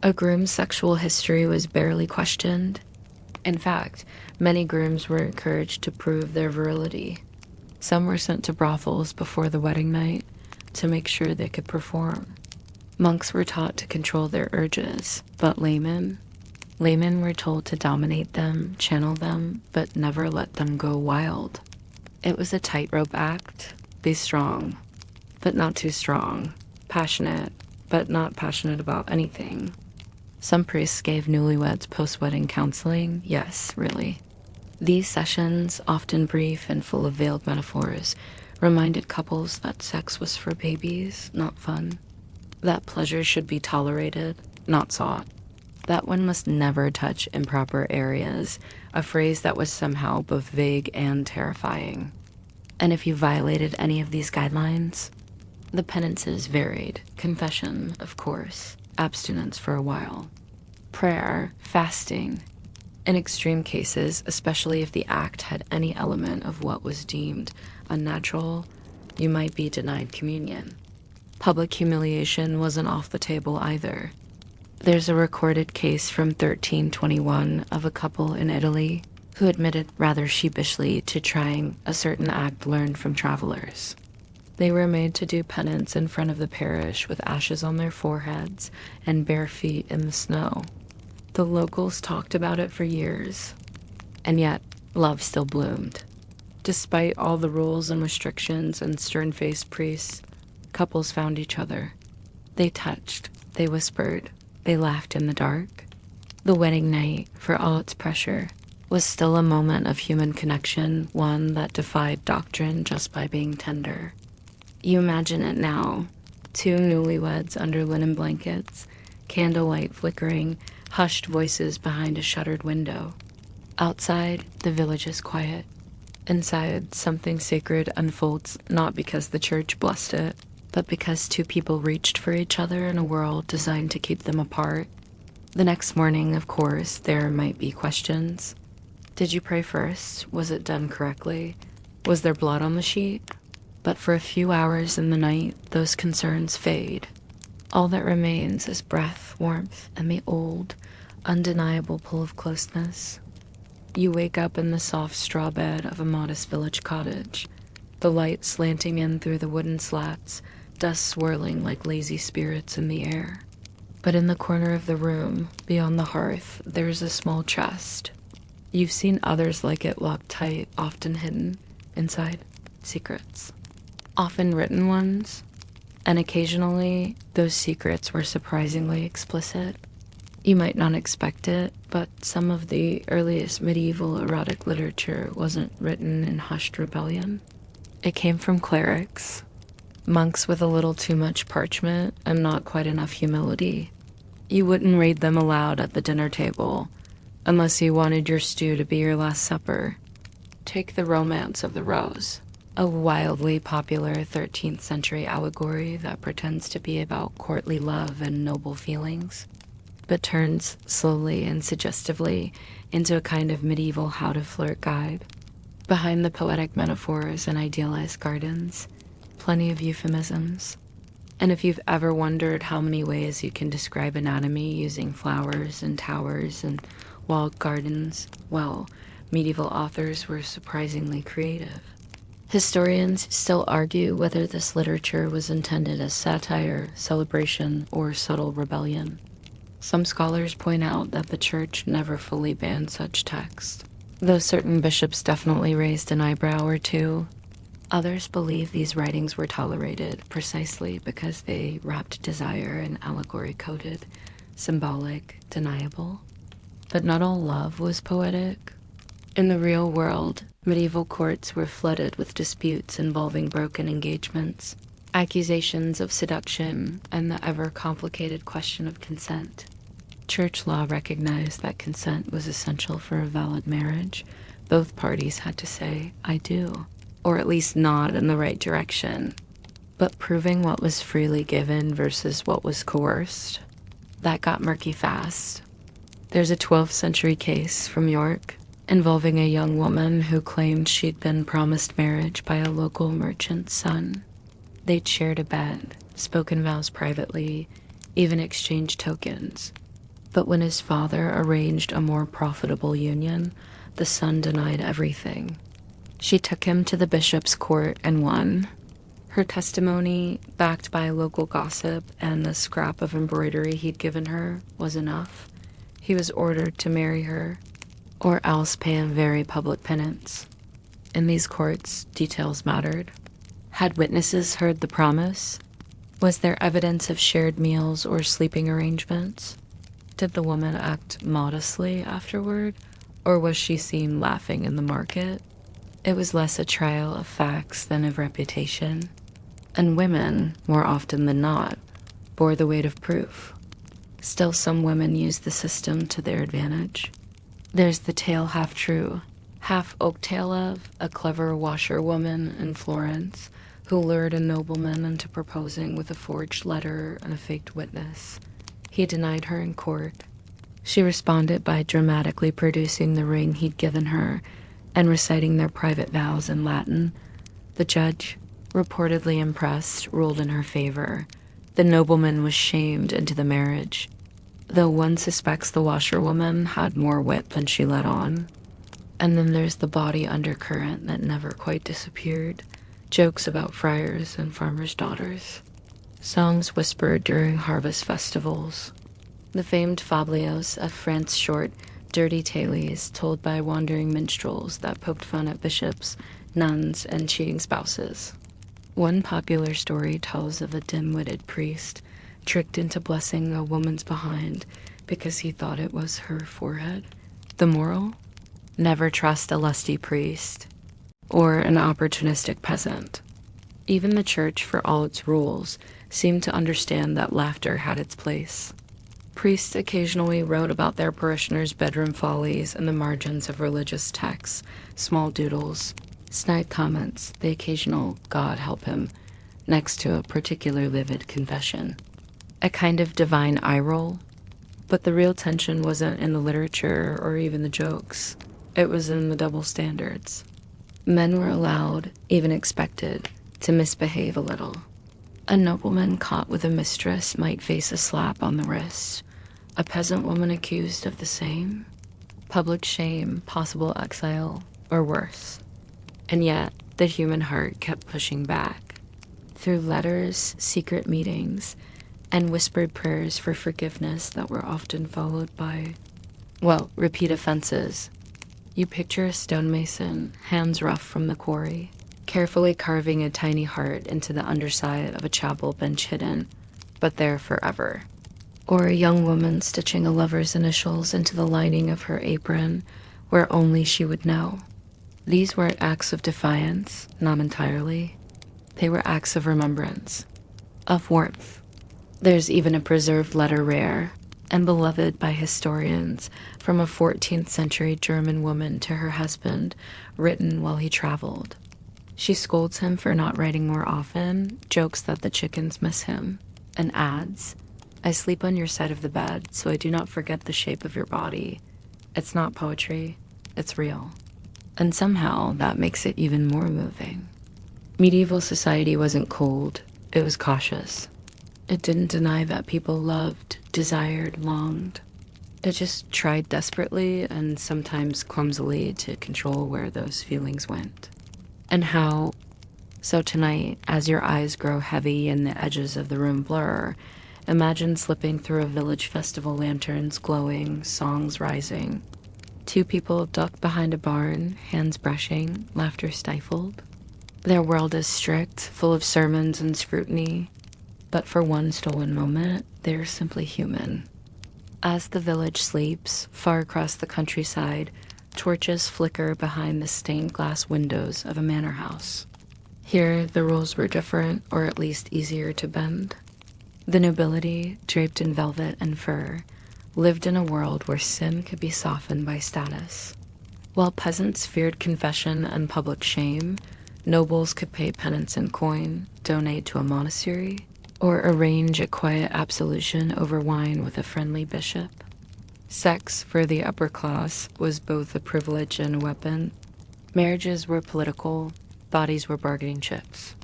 A groom's sexual history was barely questioned. In fact, many grooms were encouraged to prove their virility. Some were sent to brothels before the wedding night to make sure they could perform. Monks were taught to control their urges, but laymen were told to dominate them, channel them, but never let them go wild. It was a tightrope act. Be strong, but not too strong. Passionate, but not passionate about anything. Some priests gave newlyweds post-wedding counseling. Yes, really. These sessions, often brief and full of veiled metaphors, reminded couples that sex was for babies, not fun. That pleasure should be tolerated, not sought. That one must never touch improper areas, a phrase that was somehow both vague and terrifying. And if you violated any of these guidelines, the penances varied. Confession, of course, abstinence for a while, prayer, fasting. In extreme cases, especially if the act had any element of what was deemed unnatural, you might be denied communion. Public humiliation wasn't off the table either. There's a recorded case from 1321 of a couple in Italy who admitted rather sheepishly to trying a certain act learned from travelers. They were made to do penance in front of the parish with ashes on their foreheads and bare feet in the snow. The locals talked about it for years, and yet love still bloomed. Despite all the rules and restrictions and stern-faced priests, couples found each other. They touched, they whispered, they laughed in the dark. The wedding night, for all its pressure, was still a moment of human connection, one that defied doctrine just by being tender. You imagine it now, two newlyweds under linen blankets, candlelight flickering, hushed voices behind a shuttered window. Outside, the village is quiet. Inside, something sacred unfolds not because the church blessed it, but because two people reached for each other in a world designed to keep them apart. The next morning, of course, there might be questions. Did you pray first? Was it done correctly? Was there blood on the sheet? But for a few hours in the night, those concerns fade. All that remains is breath, warmth, and the old, undeniable pull of closeness. You wake up in the soft straw bed of a modest village cottage, the light slanting in through the wooden slats, dust swirling like lazy spirits in the air. But in the corner of the room, beyond the hearth, there is a small chest. You've seen others like it locked tight, often hidden. Inside, secrets. Often written ones. And occasionally, those secrets were surprisingly explicit. You might not expect it, but some of the earliest medieval erotic literature wasn't written in hushed rebellion. It came from clerics, monks with a little too much parchment and not quite enough humility. You wouldn't read them aloud at the dinner table, unless you wanted your stew to be your last supper. Take The Romance of the Rose, a wildly popular 13th century allegory that pretends to be about courtly love and noble feelings, but turns slowly and suggestively into a kind of medieval how-to-flirt guide. Behind the poetic metaphors and idealized gardens, plenty of euphemisms. And if you've ever wondered how many ways you can describe anatomy using flowers and towers and walled gardens, well, medieval authors were surprisingly creative. Historians still argue whether this literature was intended as satire, celebration, or subtle rebellion. Some scholars point out that the church never fully banned such text, though certain bishops definitely raised an eyebrow or two. Others believe these writings were tolerated precisely because they wrapped desire in allegory coded, symbolic, deniable. But not all love was poetic. In the real world, medieval courts were flooded with disputes involving broken engagements, accusations of seduction, and the ever-complicated question of consent. Church law recognized that consent was essential for a valid marriage. Both parties had to say, "I do," or at least nod in the right direction. But proving what was freely given versus what was coerced, that got murky fast. There's a 12th century case from York involving a young woman who claimed she'd been promised marriage by a local merchant's son. They'd shared a bed, spoken vows privately, even exchanged tokens. But when his father arranged a more profitable union, the son denied everything. She took him to the bishop's court and won. Her testimony, backed by local gossip and the scrap of embroidery he'd given her, was enough. He was ordered to marry her, or else pay a very public penance. In these courts, details mattered. Had witnesses heard the promise? Was there evidence of shared meals or sleeping arrangements? Did the woman act modestly afterward, or was she seen laughing in the market? It was less a trial of facts than of reputation. And women, more often than not, bore the weight of proof. Still, some women used the system to their advantage. There's the tale half true, half oak tale of a clever washerwoman in Florence who lured a nobleman into proposing with a forged letter and a faked witness. He denied her in court. She responded by dramatically producing the ring he'd given her and reciting their private vows in Latin. The judge, reportedly impressed, ruled in her favor. The nobleman was shamed into the marriage, though one suspects the washerwoman had more wit than she let on. And then there's the bawdy undercurrent that never quite disappeared. Jokes about friars and farmers' daughters. Songs whispered during harvest festivals. The famed fabliaux of France Short, dirty tales told by wandering minstrels that poked fun at bishops, nuns, and cheating spouses. One popular story tells of a dim-witted priest tricked into blessing a woman's behind because he thought it was her forehead. The moral? Never trust a lusty priest or an opportunistic peasant. Even the church, for all its rules, seemed to understand that laughter had its place. Priests occasionally wrote about their parishioners' bedroom follies in the margins of religious texts, small doodles, snide comments, the occasional "God help him," next to a particular livid confession. A kind of divine eye roll. But the real tension wasn't in the literature or even the jokes. It was in the double standards. Men were allowed, even expected, to misbehave a little. A nobleman caught with a mistress might face a slap on the wrist. A peasant woman accused of the same? Public shame, possible exile, or worse. And yet, the human heart kept pushing back. Through letters, secret meetings, and whispered prayers for forgiveness that were often followed by, well, repeat offenses. You picture a stonemason, hands rough from the quarry, carefully carving a tiny heart into the underside of a chapel bench hidden, but there forever. Or a young woman stitching a lover's initials into the lining of her apron, where only she would know. These weren't acts of defiance, not entirely. They were acts of remembrance, of warmth. There's even a preserved letter rare, and beloved by historians, from a 14th century German woman to her husband, written while he traveled. She scolds him for not writing more often, jokes that the chickens miss him, and adds, "I sleep on your side of the bed, so I do not forget the shape of your body. It's not poetry, it's real." And somehow that makes it even more moving. Medieval society wasn't cold, it was cautious. It didn't deny that people loved, desired, longed. It just tried desperately and sometimes clumsily to control where those feelings went. And how. So tonight, as your eyes grow heavy and the edges of the room blur, imagine slipping through a village festival, lanterns glowing, songs rising. Two people ducked behind a barn, hands brushing, laughter stifled. Their world is strict, full of sermons and scrutiny, but for one stolen moment, they're simply human. As the village sleeps, far across the countryside, torches flicker behind the stained glass windows of a manor house. Here, the rules were different, or at least easier to bend. The nobility, draped in velvet and fur, lived in a world where sin could be softened by status. While peasants feared confession and public shame, nobles could pay penance in coin, donate to a monastery, or arrange a quiet absolution over wine with a friendly bishop. Sex for the upper class was both a privilege and a weapon. Marriages were political, bodies were bargaining chips.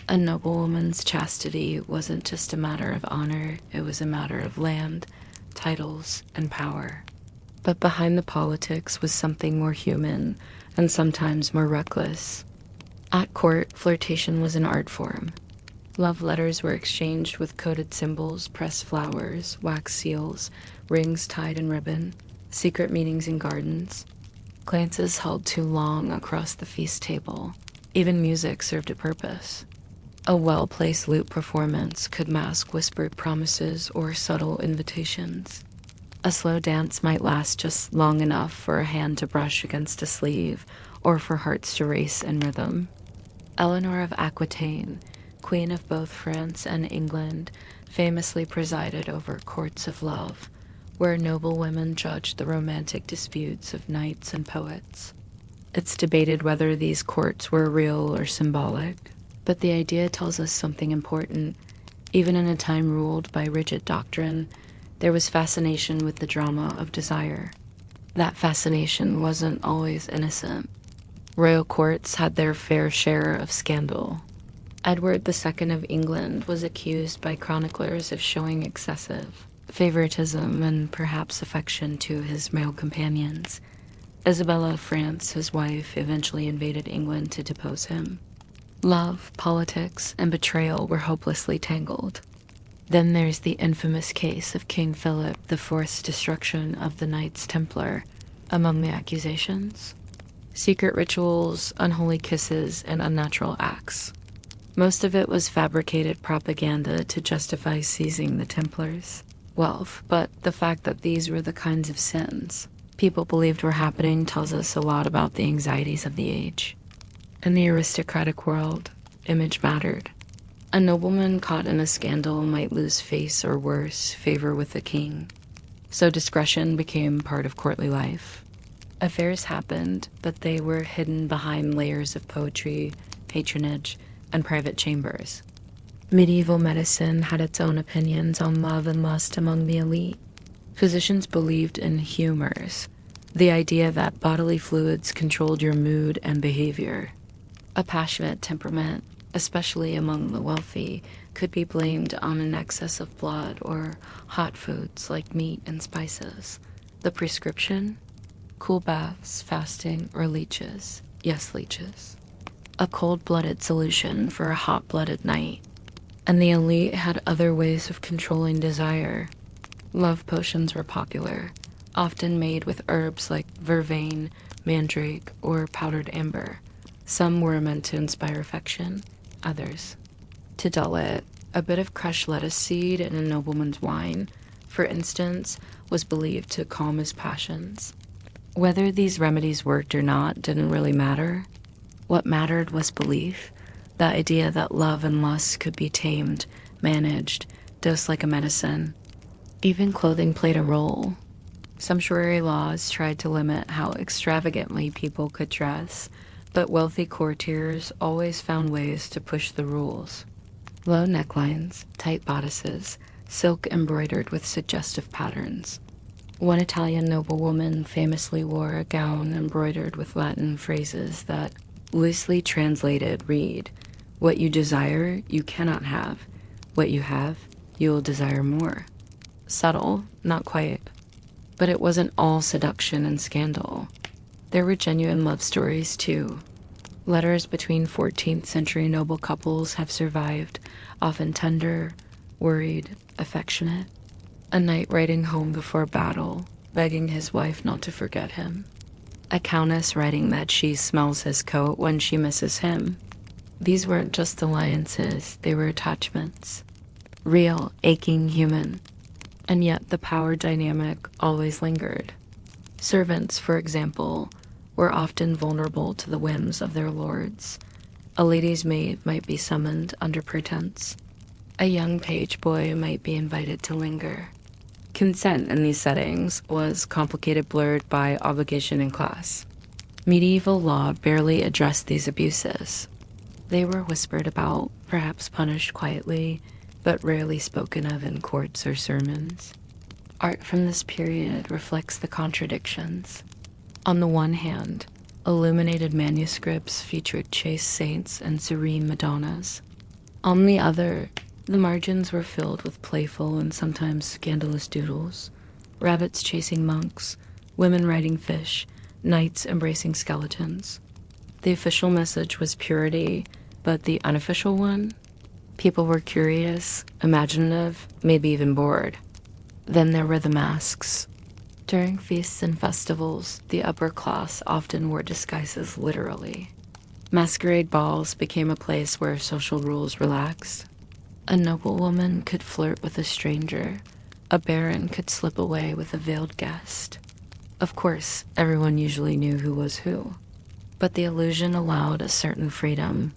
A noblewoman's chastity wasn't just a matter of honor, it was a matter of land, titles, and power. But behind the politics was something more human, and sometimes more reckless. At court, flirtation was an art form. Love letters were exchanged with coded symbols, pressed flowers, wax seals, rings tied in ribbon, secret meetings in gardens. Glances held too long across the feast table. Even music served a purpose. A well-placed lute performance could mask whispered promises or subtle invitations. A slow dance might last just long enough for a hand to brush against a sleeve or for hearts to race in rhythm. Eleanor of Aquitaine, Queen of both France and England, famously presided over courts of love, where noble women judged the romantic disputes of knights and poets. It's debated whether these courts were real or symbolic, but the idea tells us something important. Even in a time ruled by rigid doctrine, there was fascination with the drama of desire. That fascination wasn't always innocent. Royal courts had their fair share of scandal. Edward II of England was accused by chroniclers of showing excessive favoritism and perhaps affection to his male companions. Isabella of France, his wife, eventually invaded England to depose him. Love, politics, and betrayal were hopelessly tangled. Then there's the infamous case of King Philip IV's destruction of the Knights Templar. Among the accusations, secret rituals, unholy kisses, and unnatural acts. Most of it was fabricated propaganda to justify seizing the Templars' wealth, but the fact that these were the kinds of sins people believed were happening tells us a lot about the anxieties of the age. In the aristocratic world, image mattered. A nobleman caught in a scandal might lose face or worse, favor with the king. So discretion became part of courtly life. Affairs happened, but they were hidden behind layers of poetry, patronage, and private chambers. Medieval medicine had its own opinions on love and lust among the elite. Physicians believed in humors, the idea that bodily fluids controlled your mood and behavior. A passionate temperament, especially among the wealthy, could be blamed on an excess of blood or hot foods like meat and spices. The prescription? Cool baths, fasting, or leeches. Yes, leeches. A cold-blooded solution for a hot-blooded night. And the elite had other ways of controlling desire. Love potions were popular, often made with herbs like vervain, mandrake, or powdered amber. Some were meant to inspire affection, others to dull it. A bit of crushed lettuce seed in a nobleman's wine, for instance, was believed to calm his passions. Whether these remedies worked or not didn't really matter. What mattered was belief, the idea that love and lust could be tamed, managed, dosed like a medicine. Even clothing played a role. Sumptuary laws tried to limit how extravagantly people could dress, but wealthy courtiers always found ways to push the rules. Low necklines, tight bodices, silk embroidered with suggestive patterns. One Italian noblewoman famously wore a gown embroidered with Latin phrases that, loosely translated, read, "What you desire, you cannot have. What you have, you will desire more." Subtle, not quite. But it wasn't all seduction and scandal. There were genuine love stories, too. Letters between 14th century noble couples have survived, often tender, worried, affectionate. A knight writing home before battle, begging his wife not to forget him. A countess writing that she smells his coat when she misses him. These weren't just alliances, they were attachments. Real, aching human. And yet the power dynamic always lingered. Servants, for example, were often vulnerable to the whims of their lords. A lady's maid might be summoned under pretense. A young page boy might be invited to linger. Consent in these settings was complicated, blurred by obligation and class. Medieval law barely addressed these abuses. They were whispered about, perhaps punished quietly, but rarely spoken of in courts or sermons. Art from this period reflects the contradictions. On the one hand, illuminated manuscripts featured chaste saints and serene Madonnas. On the other, the margins were filled with playful and sometimes scandalous doodles, rabbits chasing monks, women riding fish, knights embracing skeletons. The official message was purity, but the unofficial one? People were curious, imaginative, maybe even bored. Then there were the masks. During feasts and festivals, the upper class often wore disguises literally. Masquerade balls became a place where social rules relaxed. A noblewoman could flirt with a stranger. A baron could slip away with a veiled guest. Of course, everyone usually knew who was who. But the illusion allowed a certain freedom,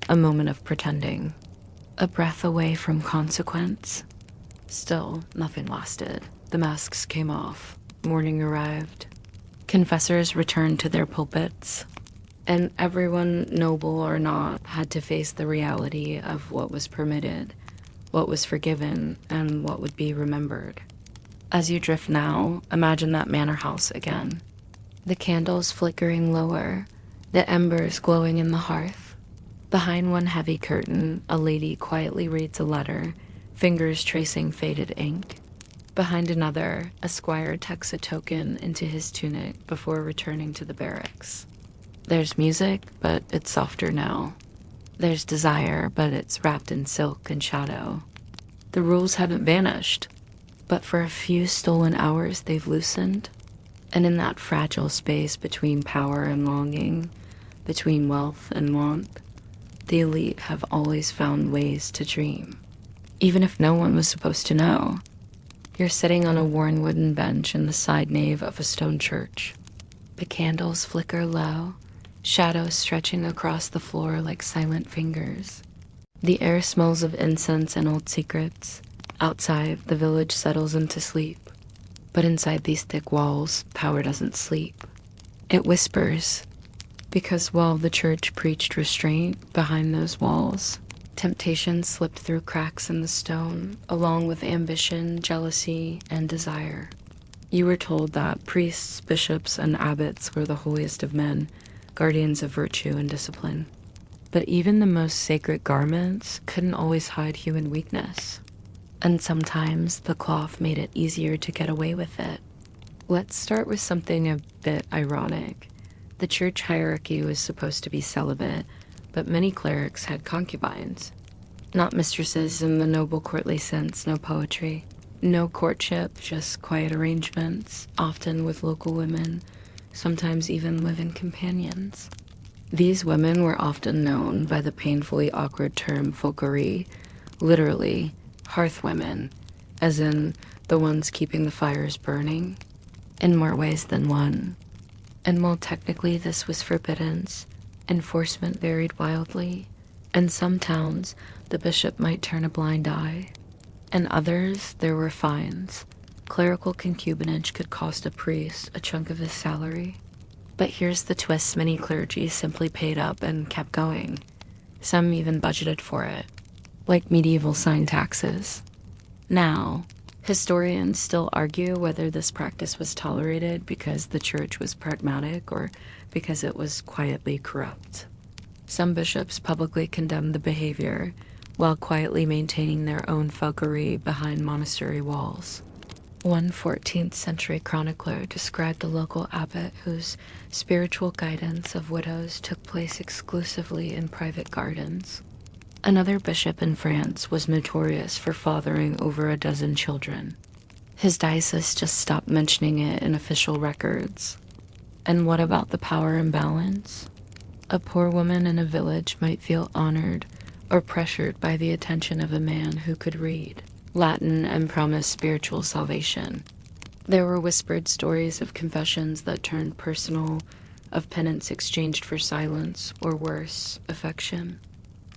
a moment of pretending, a breath away from consequence. Still, nothing lasted. The masks came off. Morning arrived. Confessors returned to their pulpits. And everyone, noble or not, had to face the reality of what was permitted, what was forgiven, and what would be remembered. As you drift now, imagine that manor house again. The candles flickering lower, the embers glowing in the hearth. Behind one heavy curtain, a lady quietly reads a letter, fingers tracing faded ink. Behind another, a squire tucks a token into his tunic before returning to the barracks. There's music, but it's softer now. There's desire, but it's wrapped in silk and shadow. The rules haven't vanished, but for a few stolen hours they've loosened. And in that fragile space between power and longing, between wealth and want, the elite have always found ways to dream. Even if no one was supposed to know. You're sitting on a worn wooden bench in the side nave of a stone church. The candles flicker low, shadows stretching across the floor like silent fingers. The air smells of incense and old secrets. Outside, the village settles into sleep. But inside these thick walls, power doesn't sleep. It whispers. Because while the church preached restraint behind those walls, temptation slipped through cracks in the stone, along with ambition, jealousy, and desire. You were told that priests, bishops, and abbots were the holiest of men, guardians of virtue and discipline. But even the most sacred garments couldn't always hide human weakness. And sometimes the cloth made it easier to get away with it. Let's start with something a bit ironic. The church hierarchy was supposed to be celibate, but many clerics had concubines. Not mistresses in the noble courtly sense, no poetry. No courtship, just quiet arrangements, often with local women, sometimes even live-in companions. These women were often known by the painfully awkward term folkerie, literally hearth women, as in the ones keeping the fires burning, in more ways than one. And while technically this was forbidden, enforcement varied wildly. In some towns, the bishop might turn a blind eye. In others, there were fines. Clerical concubinage could cost a priest a chunk of his salary. But here's the twist: many clergy simply paid up and kept going. Some even budgeted for it, like medieval sign taxes. Now, historians still argue whether this practice was tolerated because the church was pragmatic or because it was quietly corrupt. Some bishops publicly condemned the behavior, while quietly maintaining their own folkery behind monastery walls. One 14th century chronicler described a local abbot whose spiritual guidance of widows took place exclusively in private gardens. Another bishop in France was notorious for fathering over a dozen children. His diocese just stopped mentioning it in official records. And what about the power imbalance? A poor woman in a village might feel honored or pressured by the attention of a man who could read Latin and promised spiritual salvation. There were whispered stories of confessions that turned personal, of penance exchanged for silence, or worse, affection.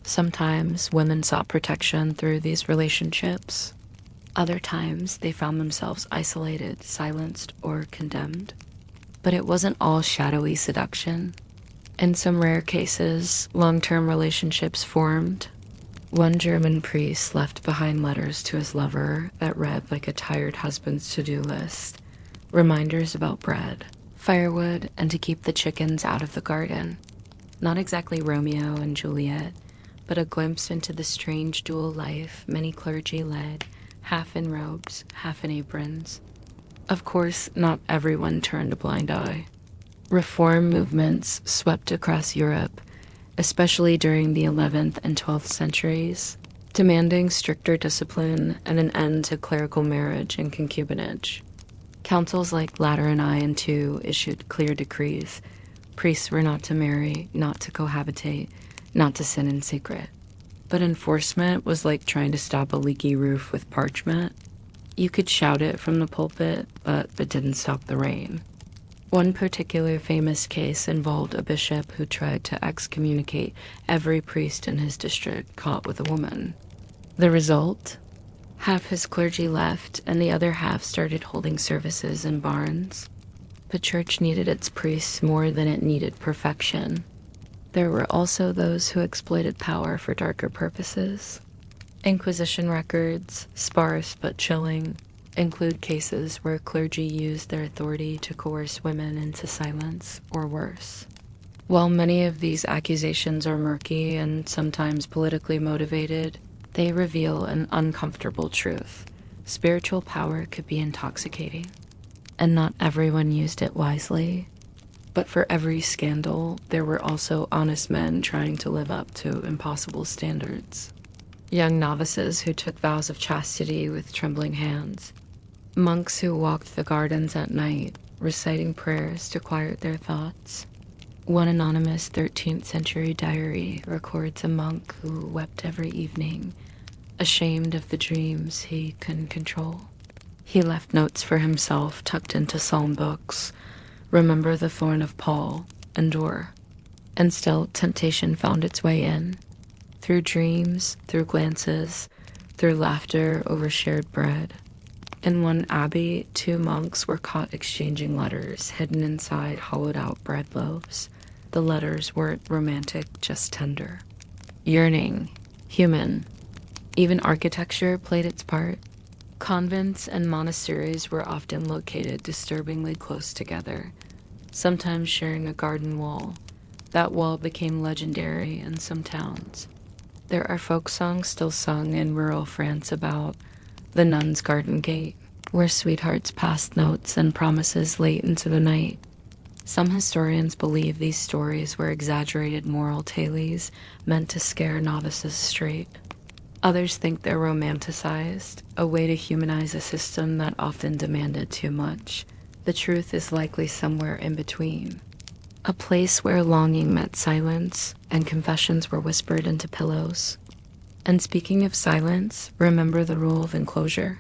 Sometimes women sought protection through these relationships. Other times they found themselves isolated, silenced, or condemned. But it wasn't all shadowy seduction. In some rare cases, long-term relationships formed. One German priest left behind letters to his lover that read like a tired husband's to-do list. Reminders about bread, firewood, and to keep the chickens out of the garden. Not exactly Romeo and Juliet, but a glimpse into the strange dual life many clergy led, half in robes, half in aprons. Of course, not everyone turned a blind eye. Reform movements swept across Europe, especially during the 11th and 12th centuries, demanding stricter discipline and an end to clerical marriage and concubinage. Councils like Lateran I and II issued clear decrees. Priests were not to marry, not to cohabitate, not to sin in secret. But enforcement was like trying to stop a leaky roof with parchment. You could shout it from the pulpit, but it didn't stop the rain. One particular famous case involved a bishop who tried to excommunicate every priest in his district caught with a woman. The result? Half his clergy left, and the other half started holding services in barns. The church needed its priests more than it needed perfection. There were also those who exploited power for darker purposes. Inquisition records, sparse but chilling, include cases where clergy used their authority to coerce women into silence, or worse. While many of these accusations are murky and sometimes politically motivated, they reveal an uncomfortable truth. Spiritual power could be intoxicating, and not everyone used it wisely. But for every scandal, there were also honest men trying to live up to impossible standards. Young novices who took vows of chastity with trembling hands. Monks who walked the gardens at night, reciting prayers to quiet their thoughts. One anonymous 13th century diary records a monk who wept every evening, ashamed of the dreams he couldn't control. He left notes for himself tucked into psalm books. Remember the thorn of Paul, endure. And still, temptation found its way in. Through dreams, through glances, through laughter over shared bread. In one abbey, 2 monks were caught exchanging letters hidden inside hollowed-out bread loaves. The letters weren't romantic, just tender. Yearning, human. Even architecture played its part. Convents and monasteries were often located disturbingly close together, sometimes sharing a garden wall. That wall became legendary in some towns. There are folk songs still sung in rural France about the nun's garden gate, where sweethearts passed notes and promises late into the night. Some historians believe these stories were exaggerated moral tales meant to scare novices straight. Others think they're romanticized, a way to humanize a system that often demanded too much. The truth is likely somewhere in between. A place where longing met silence and confessions were whispered into pillows. And speaking of silence, remember the rule of enclosure.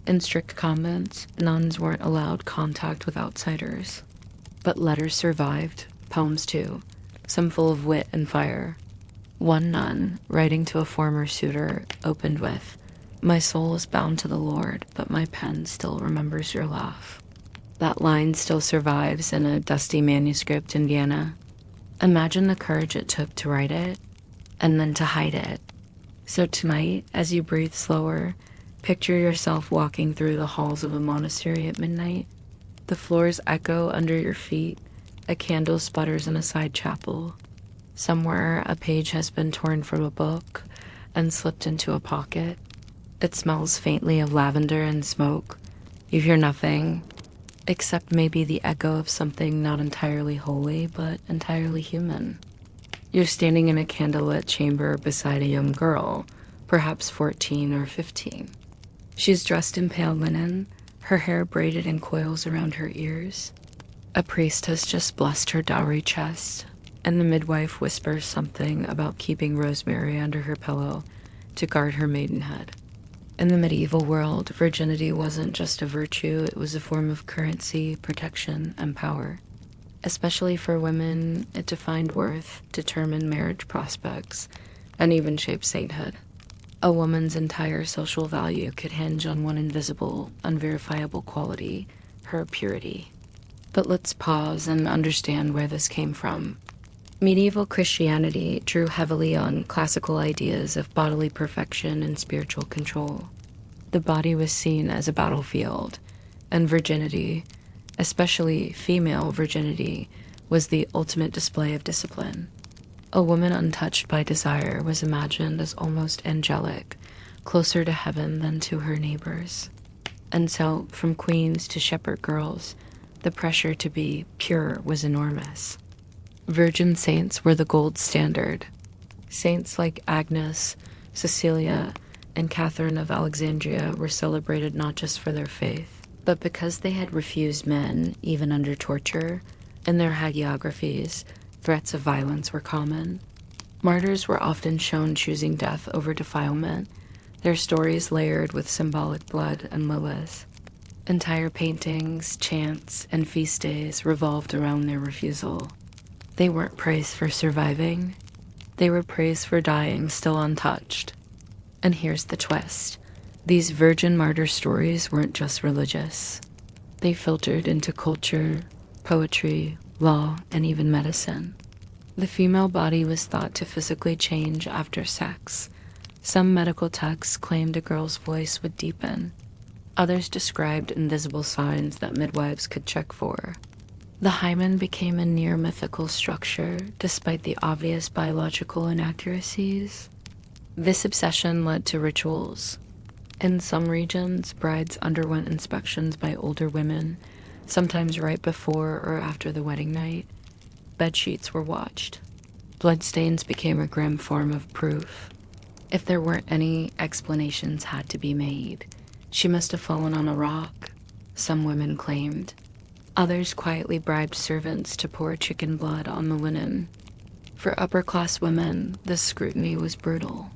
In strict convents, nuns weren't allowed contact with outsiders. But letters survived, poems too, some full of wit and fire. One nun, writing to a former suitor, opened with, "My soul is bound to the Lord, but my pen still remembers your laugh." That line still survives in a dusty manuscript in Vienna. Imagine the courage it took to write it, and then to hide it. So tonight, as you breathe slower, picture yourself walking through the halls of a monastery at midnight. The floors echo under your feet, a candle sputters in a side chapel. Somewhere, a page has been torn from a book and slipped into a pocket. It smells faintly of lavender and smoke. You hear nothing, except maybe the echo of something not entirely holy, but entirely human. You're standing in a candlelit chamber beside a young girl, perhaps 14 or 15. She's dressed in pale linen, her hair braided in coils around her ears. A priest has just blessed her dowry chest, and the midwife whispers something about keeping rosemary under her pillow to guard her maidenhead. In the medieval world, virginity wasn't just a virtue, it was a form of currency, protection, and power. Especially for women, it defined worth, determined marriage prospects, and even shaped sainthood. A woman's entire social value could hinge on one invisible, unverifiable quality, her purity. But let's pause and understand where this came from. Medieval Christianity drew heavily on classical ideas of bodily perfection and spiritual control. The body was seen as a battlefield, and virginity, especially female virginity, was the ultimate display of discipline. A woman untouched by desire was imagined as almost angelic, closer to heaven than to her neighbors. And so, from queens to shepherd girls, the pressure to be pure was enormous. Virgin saints were the gold standard. Saints like Agnes, Cecilia, and Catherine of Alexandria were celebrated not just for their faith, but because they had refused men, even under torture. In their hagiographies, threats of violence were common. Martyrs were often shown choosing death over defilement, their stories layered with symbolic blood and lilies. Entire paintings, chants, and feast days revolved around their refusal. They weren't praised for surviving. They were praised for dying still untouched. And here's the twist. These virgin martyr stories weren't just religious. They filtered into culture, poetry, law, and even medicine. The female body was thought to physically change after sex. Some medical texts claimed a girl's voice would deepen. Others described invisible signs that midwives could check for. The hymen became a near mythical structure, despite the obvious biological inaccuracies. This obsession led to rituals. In some regions, brides underwent inspections by older women, sometimes right before or after the wedding night. Bedsheets were watched. Bloodstains became a grim form of proof. If there weren't any, explanations had to be made. She must have fallen on a rock, some women claimed. Others quietly bribed servants to pour chicken blood on the linen. For upper-class women, this scrutiny was brutal.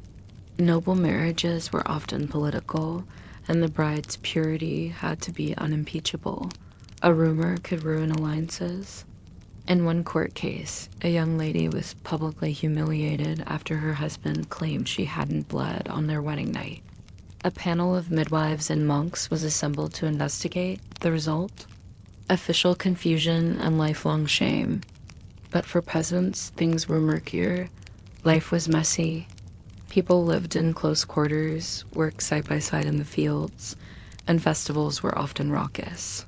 Noble marriages were often political, and the bride's purity had to be unimpeachable. A rumor could ruin alliances. In one court case, a young lady was publicly humiliated after her husband claimed she hadn't bled on their wedding night. A panel of midwives and monks was assembled to investigate. The result? Official confusion and lifelong shame. But for peasants, things were murkier. Life was messy. People lived in close quarters, worked side by side in the fields, and festivals were often raucous.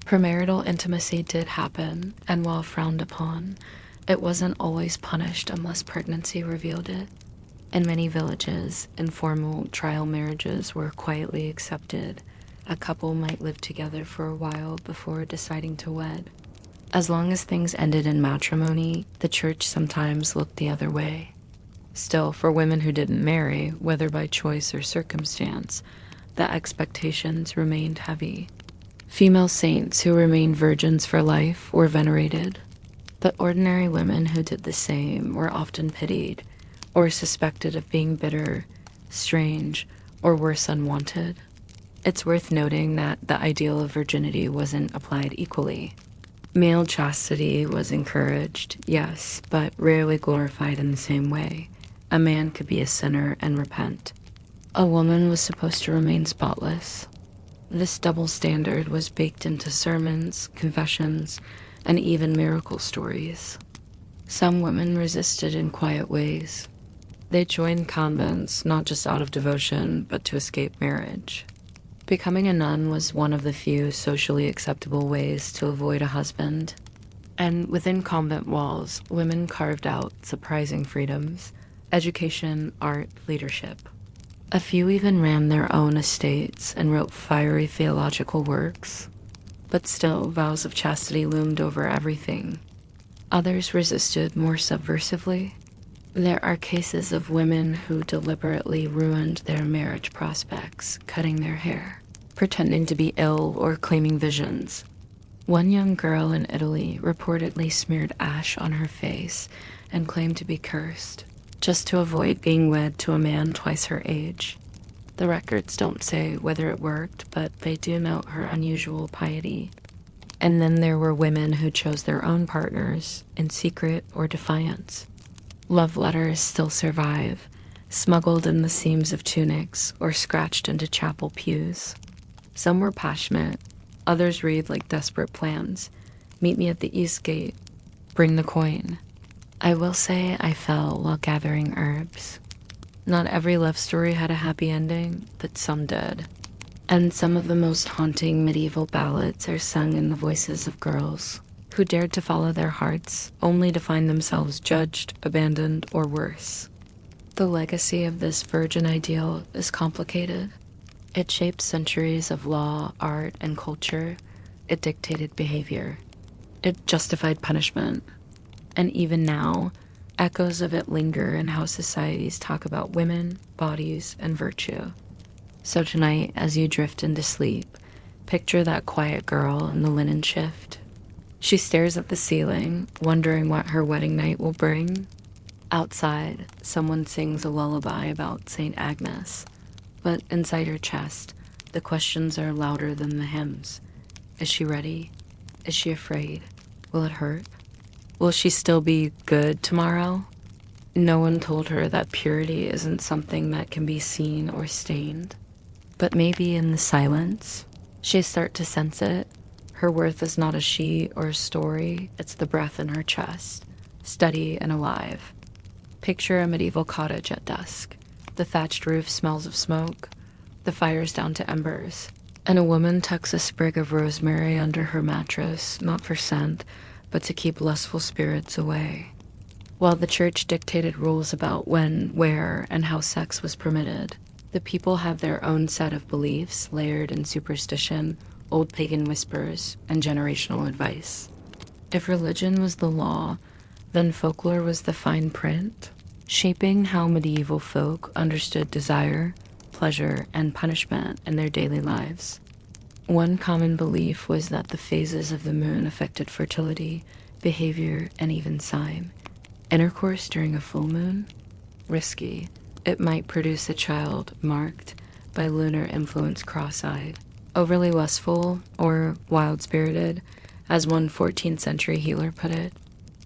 Premarital intimacy did happen, and while frowned upon, it wasn't always punished unless pregnancy revealed it. In many villages, informal trial marriages were quietly accepted. A couple might live together for a while before deciding to wed. As long as things ended in matrimony, the church sometimes looked the other way. Still, for women who didn't marry, whether by choice or circumstance, the expectations remained heavy. Female saints who remained virgins for life were venerated, but ordinary women who did the same were often pitied, or suspected of being bitter, strange, or worse, unwanted. It's worth noting that the ideal of virginity wasn't applied equally. Male chastity was encouraged, yes, but rarely glorified in the same way. A man could be a sinner and repent. A woman was supposed to remain spotless. This double standard was baked into sermons, confessions, and even miracle stories. Some women resisted in quiet ways. They joined convents not just out of devotion, but to escape marriage. Becoming a nun was one of the few socially acceptable ways to avoid a husband. And within convent walls, women carved out surprising freedoms: education, art, leadership. A few even ran their own estates and wrote fiery theological works, but still vows of chastity loomed over everything. Others resisted more subversively. There are cases of women who deliberately ruined their marriage prospects, cutting their hair, pretending to be ill or claiming visions. One young girl in Italy reportedly smeared ash on her face and claimed to be cursed, just to avoid being wed to a man twice her age. The records don't say whether it worked, but they do note her unusual piety. And then there were women who chose their own partners in secret or defiance. Love letters still survive, smuggled in the seams of tunics or scratched into chapel pews. Some were passionate, others read like desperate plans. Meet me at the east gate. Bring the coin. I will say I fell while gathering herbs. Not every love story had a happy ending, but some did. And some of the most haunting medieval ballads are sung in the voices of girls who dared to follow their hearts only to find themselves judged, abandoned, or worse. The legacy of this virgin ideal is complicated. It shaped centuries of law, art, and culture. It dictated behavior. It justified punishment. And even now, echoes of it linger in how societies talk about women, bodies, and virtue. So tonight, as you drift into sleep, picture that quiet girl in the linen shift. She stares at the ceiling, wondering what her wedding night will bring. Outside, someone sings a lullaby about St. Agnes, but inside her chest, the questions are louder than the hymns. Is she ready? Is she afraid? Will it hurt? Will she still be good tomorrow? No one told her that purity isn't something that can be seen or stained. But maybe in the silence, she'll start to sense it. Her worth is not a she or a story, it's the breath in her chest, steady and alive. Picture a medieval cottage at dusk. The thatched roof smells of smoke, the fire's down to embers, and a woman tucks a sprig of rosemary under her mattress, not for scent, but to keep lustful spirits away. While the church dictated rules about when, where, and how sex was permitted, the people have their own set of beliefs layered in superstition, old pagan whispers, and generational advice. If religion was the law, then folklore was the fine print, shaping how medieval folk understood desire, pleasure, and punishment in their daily lives. One common belief was that the phases of the moon affected fertility, behavior, and even sign. Intercourse during a full moon? Risky. It might produce a child marked by lunar influence cross-eyed, overly lustful, or wild-spirited, as one 14th century healer put it.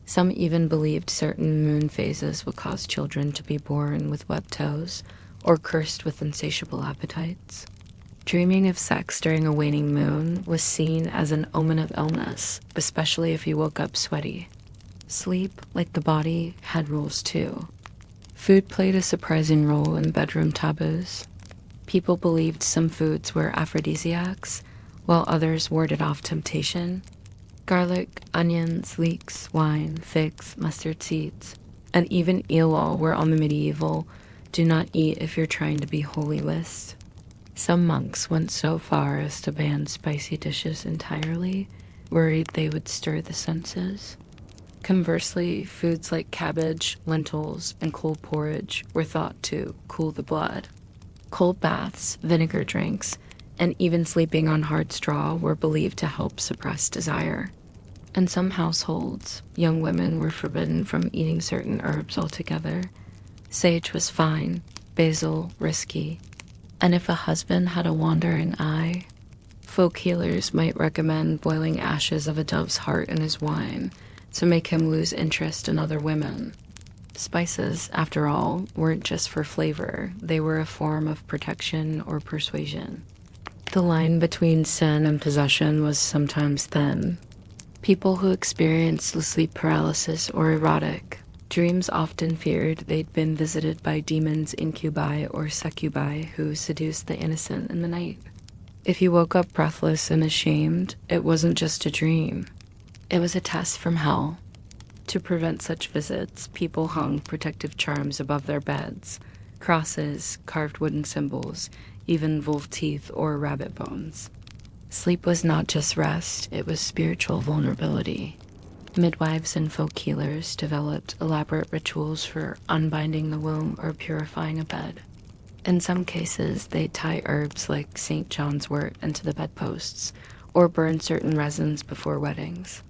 Some even believed certain moon phases would cause children to be born with webbed toes, or cursed with insatiable appetites. Dreaming of sex during a waning moon was seen as an omen of illness, especially if you woke up sweaty. Sleep, like the body, had rules too. Food played a surprising role in bedroom taboos. People believed some foods were aphrodisiacs, while others warded off temptation. Garlic, onions, leeks, wine, figs, mustard seeds, and even Elul were on the medieval "do not eat if you're trying to be holy" list. Some monks went so far as to ban spicy dishes entirely, worried they would stir the senses. Conversely, foods like cabbage, lentils, and cold porridge were thought to cool the blood. Cold baths, vinegar drinks, and even sleeping on hard straw were believed to help suppress desire. In some households, young women were forbidden from eating certain herbs altogether. Sage was fine, basil risky, and if a husband had a wandering eye, folk healers might recommend boiling ashes of a dove's heart in his wine to make him lose interest in other women. Spices, after all, weren't just for flavor, they were a form of protection or persuasion. The line between sin and possession was sometimes thin. People who experienced sleep paralysis or erotic dreams often feared they'd been visited by demons, incubi, or succubi who seduced the innocent in the night. If you woke up breathless and ashamed, it wasn't just a dream. It was a test from hell. To prevent such visits, people hung protective charms above their beds, crosses, carved wooden symbols, even wolf teeth or rabbit bones. Sleep was not just rest, it was spiritual vulnerability. Midwives and folk healers developed elaborate rituals for unbinding the womb or purifying a bed. In some cases, they'd tie herbs like St. John's wort into the bedposts or burn certain resins before weddings.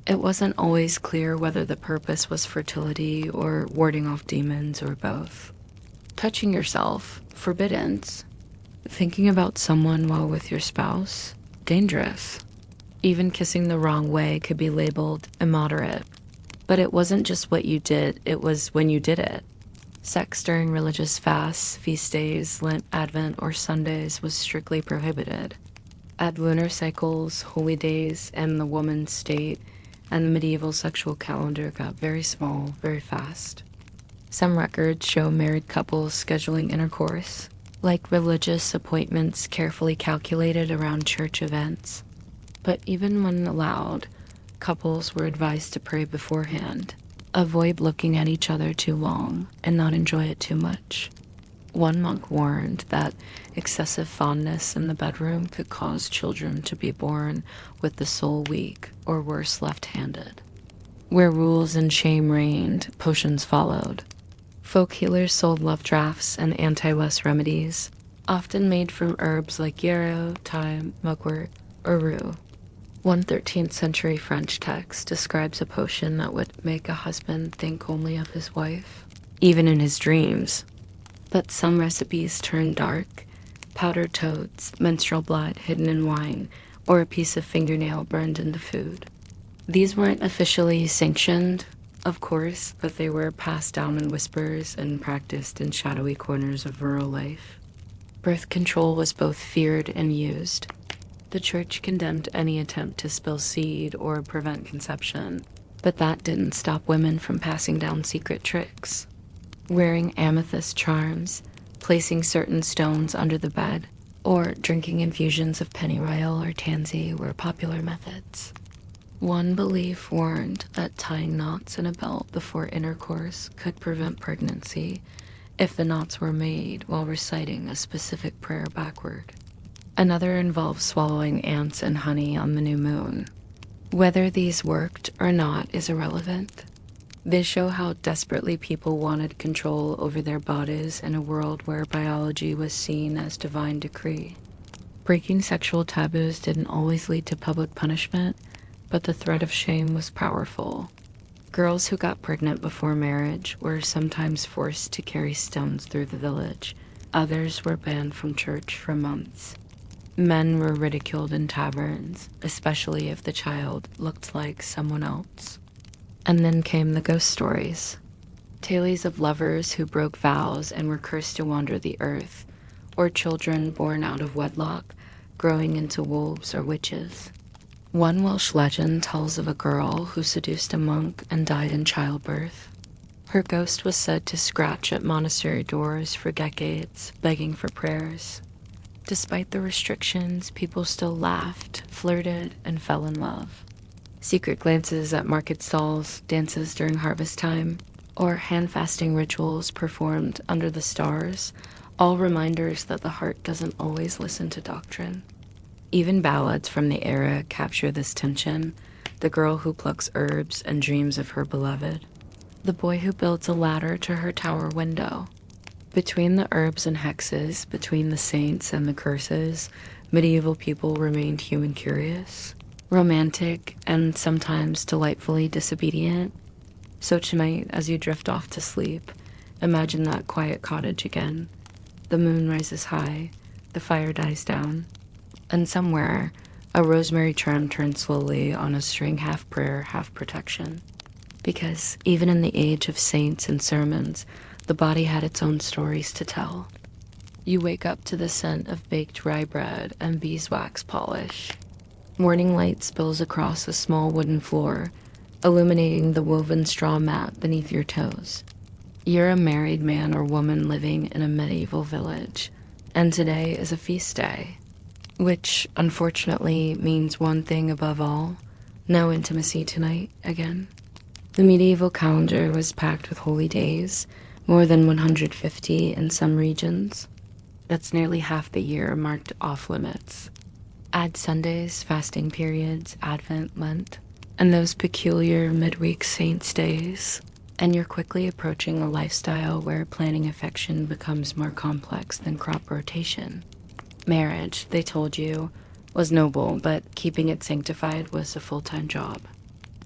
It wasn't always clear whether the purpose was fertility or warding off demons or both. Touching yourself, forbidden. Thinking about someone while with your spouse, dangerous. Even kissing the wrong way could be labeled immoderate. But it wasn't just what you did, it was when you did it. Sex during religious fasts, feast days, Lent, Advent, or Sundays was strictly prohibited. Add lunar cycles, holy days, and the woman's state, and the medieval sexual calendar got very small very fast. Some records show married couples scheduling intercourse, like religious appointments carefully calculated around church events. But even when allowed, couples were advised to pray beforehand, avoid looking at each other too long, and not enjoy it too much. One monk warned that excessive fondness in the bedroom could cause children to be born with the soul weak or worse left-handed. Where rules and shame reigned, potions followed. Folk healers sold love drafts and anti-lust remedies, often made from herbs like yarrow, thyme, mugwort, or rue. One 13th century French text describes a potion that would make a husband think only of his wife, even in his dreams. But some recipes turn dark: powdered toads, menstrual blood hidden in wine, or a piece of fingernail burned into food. These weren't officially sanctioned, of course, but they were passed down in whispers and practiced in shadowy corners of rural life. Birth control was both feared and used. The church condemned any attempt to spill seed or prevent conception, but that didn't stop women from passing down secret tricks. Wearing amethyst charms, placing certain stones under the bed, or drinking infusions of pennyroyal or tansy were popular methods. One belief warned that tying knots in a belt before intercourse could prevent pregnancy if the knots were made while reciting a specific prayer backward. Another involved swallowing ants and honey on the new moon. Whether these worked or not is irrelevant. They show how desperately people wanted control over their bodies in a world where biology was seen as divine decree. Breaking sexual taboos didn't always lead to public punishment, but the threat of shame was powerful. Girls who got pregnant before marriage were sometimes forced to carry stones through the village. Others were banned from church for months. Men were ridiculed in taverns, especially if the child looked like someone else. And then came the ghost stories. Tales of lovers who broke vows and were cursed to wander the earth, or children born out of wedlock, growing into wolves or witches. One Welsh legend tells of a girl who seduced a monk and died in childbirth. Her ghost was said to scratch at monastery doors for decades, begging for prayers. Despite the restrictions, people still laughed, flirted, and fell in love. Secret glances at market stalls, dances during harvest time, or hand-fasting rituals performed under the stars, all reminders that the heart doesn't always listen to doctrine. Even ballads from the era capture this tension: the girl who plucks herbs and dreams of her beloved, the boy who builds a ladder to her tower window. Between the herbs and hexes, between the saints and the curses, medieval people remained human curious, romantic, and sometimes delightfully disobedient. So tonight, as you drift off to sleep, imagine that quiet cottage again. The moon rises high, the fire dies down, and somewhere, a rosemary trim turns slowly on a string, half prayer, half protection. Because even in the age of saints and sermons, the body had its own stories to tell. You wake up to the scent of baked rye bread and beeswax polish. Morning light spills across a small wooden floor, illuminating the woven straw mat beneath your toes. You're a married man or woman living in a medieval village, and today is a feast day, which unfortunately means one thing above all: no intimacy tonight again. The medieval calendar was packed with holy days, more than 150 in some regions. That's nearly half the year marked off limits. Add Sundays, fasting periods, Advent, Lent, and those peculiar midweek saints' days, and you're quickly approaching a lifestyle where planning affection becomes more complex than crop rotation. Marriage, they told you, was noble, but keeping it sanctified was a full-time job.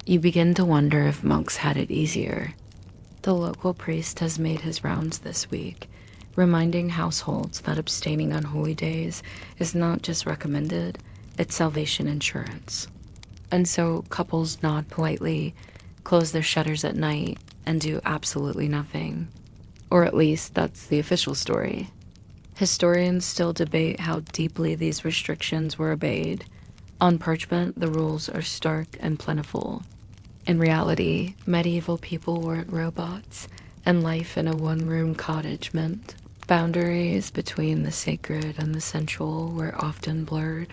You begin to wonder if monks had it easier. The local priest has made his rounds this week, reminding households that abstaining on holy days is not just recommended, it's salvation insurance. And so couples nod politely, close their shutters at night, and do absolutely nothing. Or at least that's the official story. Historians still debate how deeply these restrictions were obeyed. On parchment, the rules are stark and plentiful. In reality, medieval people weren't robots, and life in a one-room cottage meant boundaries between the sacred and the sensual were often blurred.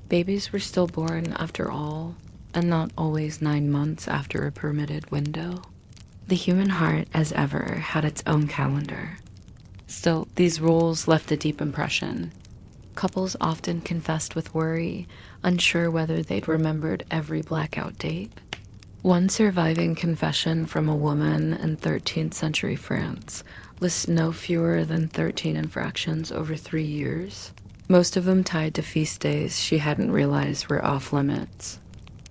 Babies were still born after all, and not always 9 months after a permitted window. The human heart, as ever, had its own calendar. Still, these rules left a deep impression. Couples often confessed with worry, unsure whether they'd remembered every blackout date. One surviving confession from a woman in 13th century France lists no fewer than 13 infractions over 3 years, most of them tied to feast days she hadn't realized were off limits.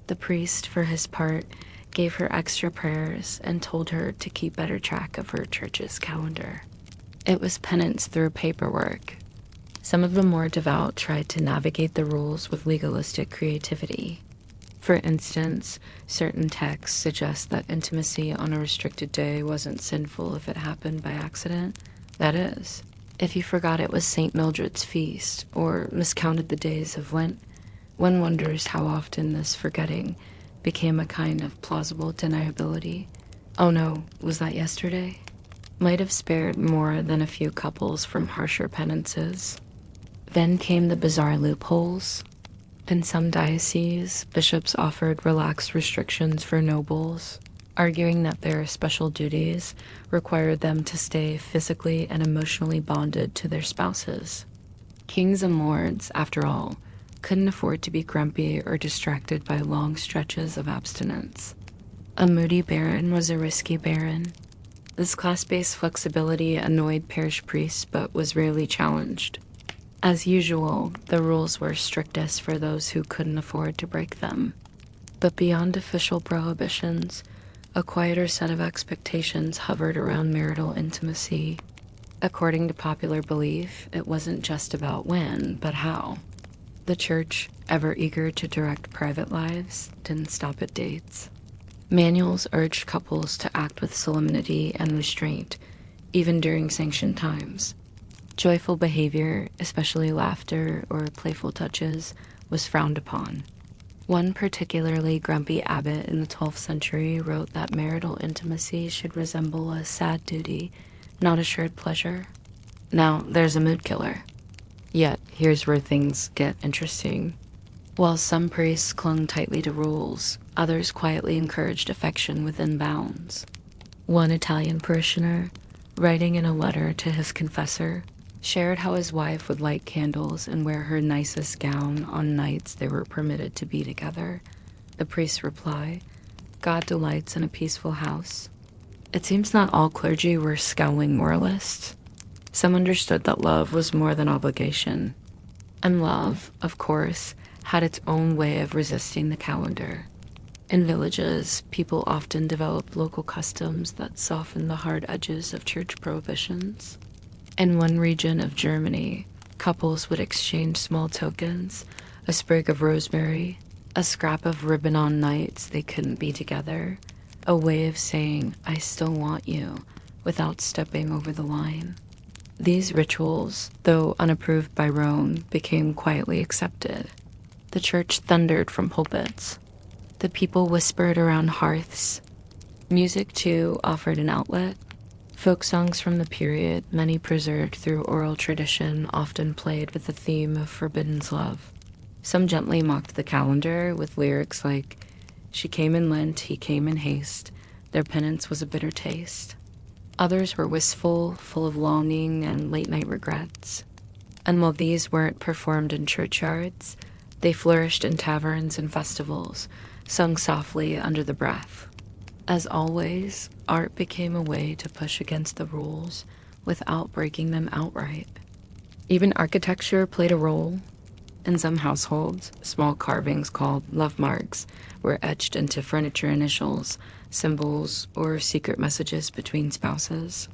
The priest, for his part, gave her extra prayers and told her to keep better track of her church's calendar. It was penance through paperwork. Some of the more devout tried to navigate the rules with legalistic creativity. For instance, certain texts suggest that intimacy on a restricted day wasn't sinful if it happened by accident. That is, if you forgot it was St. Mildred's feast or miscounted the days of Lent, one wonders how often this forgetting became a kind of plausible deniability. Oh no, was that yesterday? Might have spared more than a few couples from harsher penances. Then came the bizarre loopholes. In some dioceses, bishops offered relaxed restrictions for nobles, arguing that their special duties required them to stay physically and emotionally bonded to their spouses. Kings and lords, after all, couldn't afford to be grumpy or distracted by long stretches of abstinence. A moody baron was a risky baron. This class-based flexibility annoyed parish priests but was rarely challenged. As usual, the rules were strictest for those who couldn't afford to break them. But beyond official prohibitions, a quieter set of expectations hovered around marital intimacy. According to popular belief, it wasn't just about when, but how. The church, ever eager to direct private lives, didn't stop at dates. Manuals urged couples to act with solemnity and restraint, even during sanctioned times. Joyful behavior, especially laughter or playful touches, was frowned upon. One particularly grumpy abbot in the 12th century wrote that marital intimacy should resemble a sad duty, not a shared pleasure. Now, there's a mood killer. Yet, here's where things get interesting. While some priests clung tightly to rules, others quietly encouraged affection within bounds. One Italian parishioner, writing in a letter to his confessor, shared how his wife would light candles and wear her nicest gown on nights they were permitted to be together. The priest's reply, "God delights in a peaceful house." It seems not all clergy were scowling moralists. Some understood that love was more than obligation. And love, of course, had its own way of resisting the calendar. In villages, people often developed local customs that softened the hard edges of church prohibitions. In one region of Germany, couples would exchange small tokens, a sprig of rosemary, a scrap of ribbon on nights they couldn't be together, a way of saying, "I still want you," without stepping over the line. These rituals, though unapproved by Rome, became quietly accepted. The church thundered from pulpits. The people whispered around hearths. Music, too, offered an outlet. Folk songs from the period, many preserved through oral tradition, often played with the theme of forbidden love. Some gently mocked the calendar with lyrics like, "She came in Lent, he came in haste. Their penance was a bitter taste." Others were wistful, full of longing and late-night regrets. And while these weren't performed in churchyards, they flourished in taverns and festivals, sung softly under the breath. As always, art became a way to push against the rules without breaking them outright. Even architecture played a role. In some households, small carvings called love marks were etched into furniture initials, symbols, or secret messages between spouses.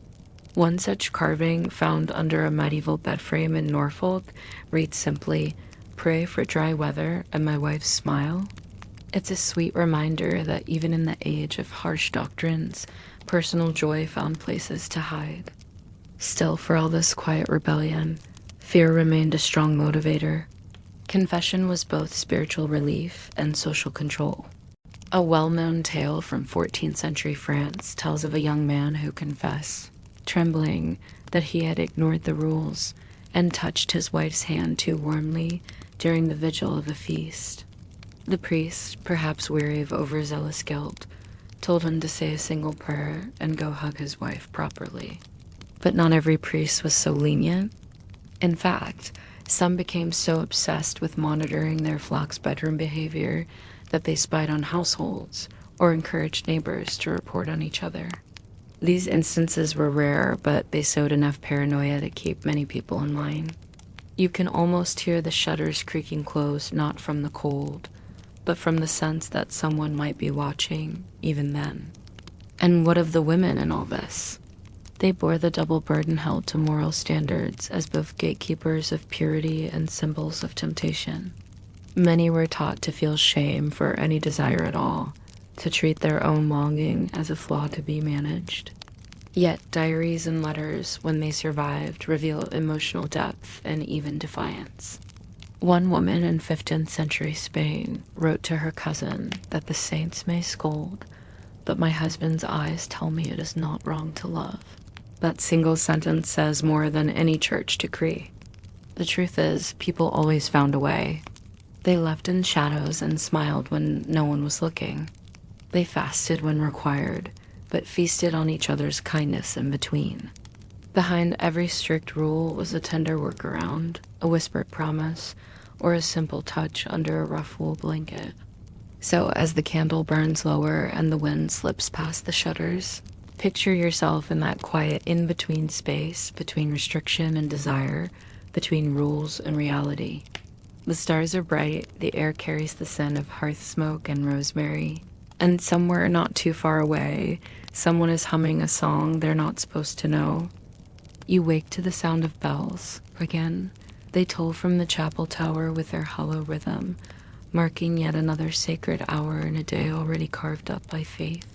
One such carving found under a medieval bed frame in Norfolk reads simply, "Pray for dry weather and my wife's smile." It's a sweet reminder that even in the age of harsh doctrines, personal joy found places to hide. Still, for all this quiet rebellion, fear remained a strong motivator. Confession was both spiritual relief and social control. A well-known tale from 14th century France tells of a young man who confessed, trembling, that he had ignored the rules and touched his wife's hand too warmly during the vigil of a feast. The priest, perhaps weary of overzealous guilt, told him to say a single prayer and go hug his wife properly. But not every priest was so lenient. In fact, some became so obsessed with monitoring their flock's bedroom behavior that they spied on households or encouraged neighbors to report on each other. These instances were rare, but they sowed enough paranoia to keep many people in line. You can almost hear the shutters creaking closed, not from the cold, but from the sense that someone might be watching, even then. And what of the women in all this? They bore the double burden held to moral standards as both gatekeepers of purity and symbols of temptation. Many were taught to feel shame for any desire at all, to treat their own longing as a flaw to be managed. Yet diaries and letters, when they survived, reveal emotional depth and even defiance. One woman in 15th century Spain wrote to her cousin that the saints may scold, but my husband's eyes tell me it is not wrong to love. That single sentence says more than any church decree. The truth is, people always found a way. They left in shadows and smiled when no one was looking. They fasted when required, but feasted on each other's kindness in between. Behind every strict rule was a tender workaround, a whispered promise, or a simple touch under a rough wool blanket. So as the candle burns lower and the wind slips past the shutters, picture yourself in that quiet in-between space between restriction and desire, between rules and reality. The stars are bright, the air carries the scent of hearth smoke and rosemary, and somewhere not too far away, someone is humming a song they're not supposed to know. You wake to the sound of bells. Again, they toll from the chapel tower with their hollow rhythm, marking yet another sacred hour in a day already carved up by faith.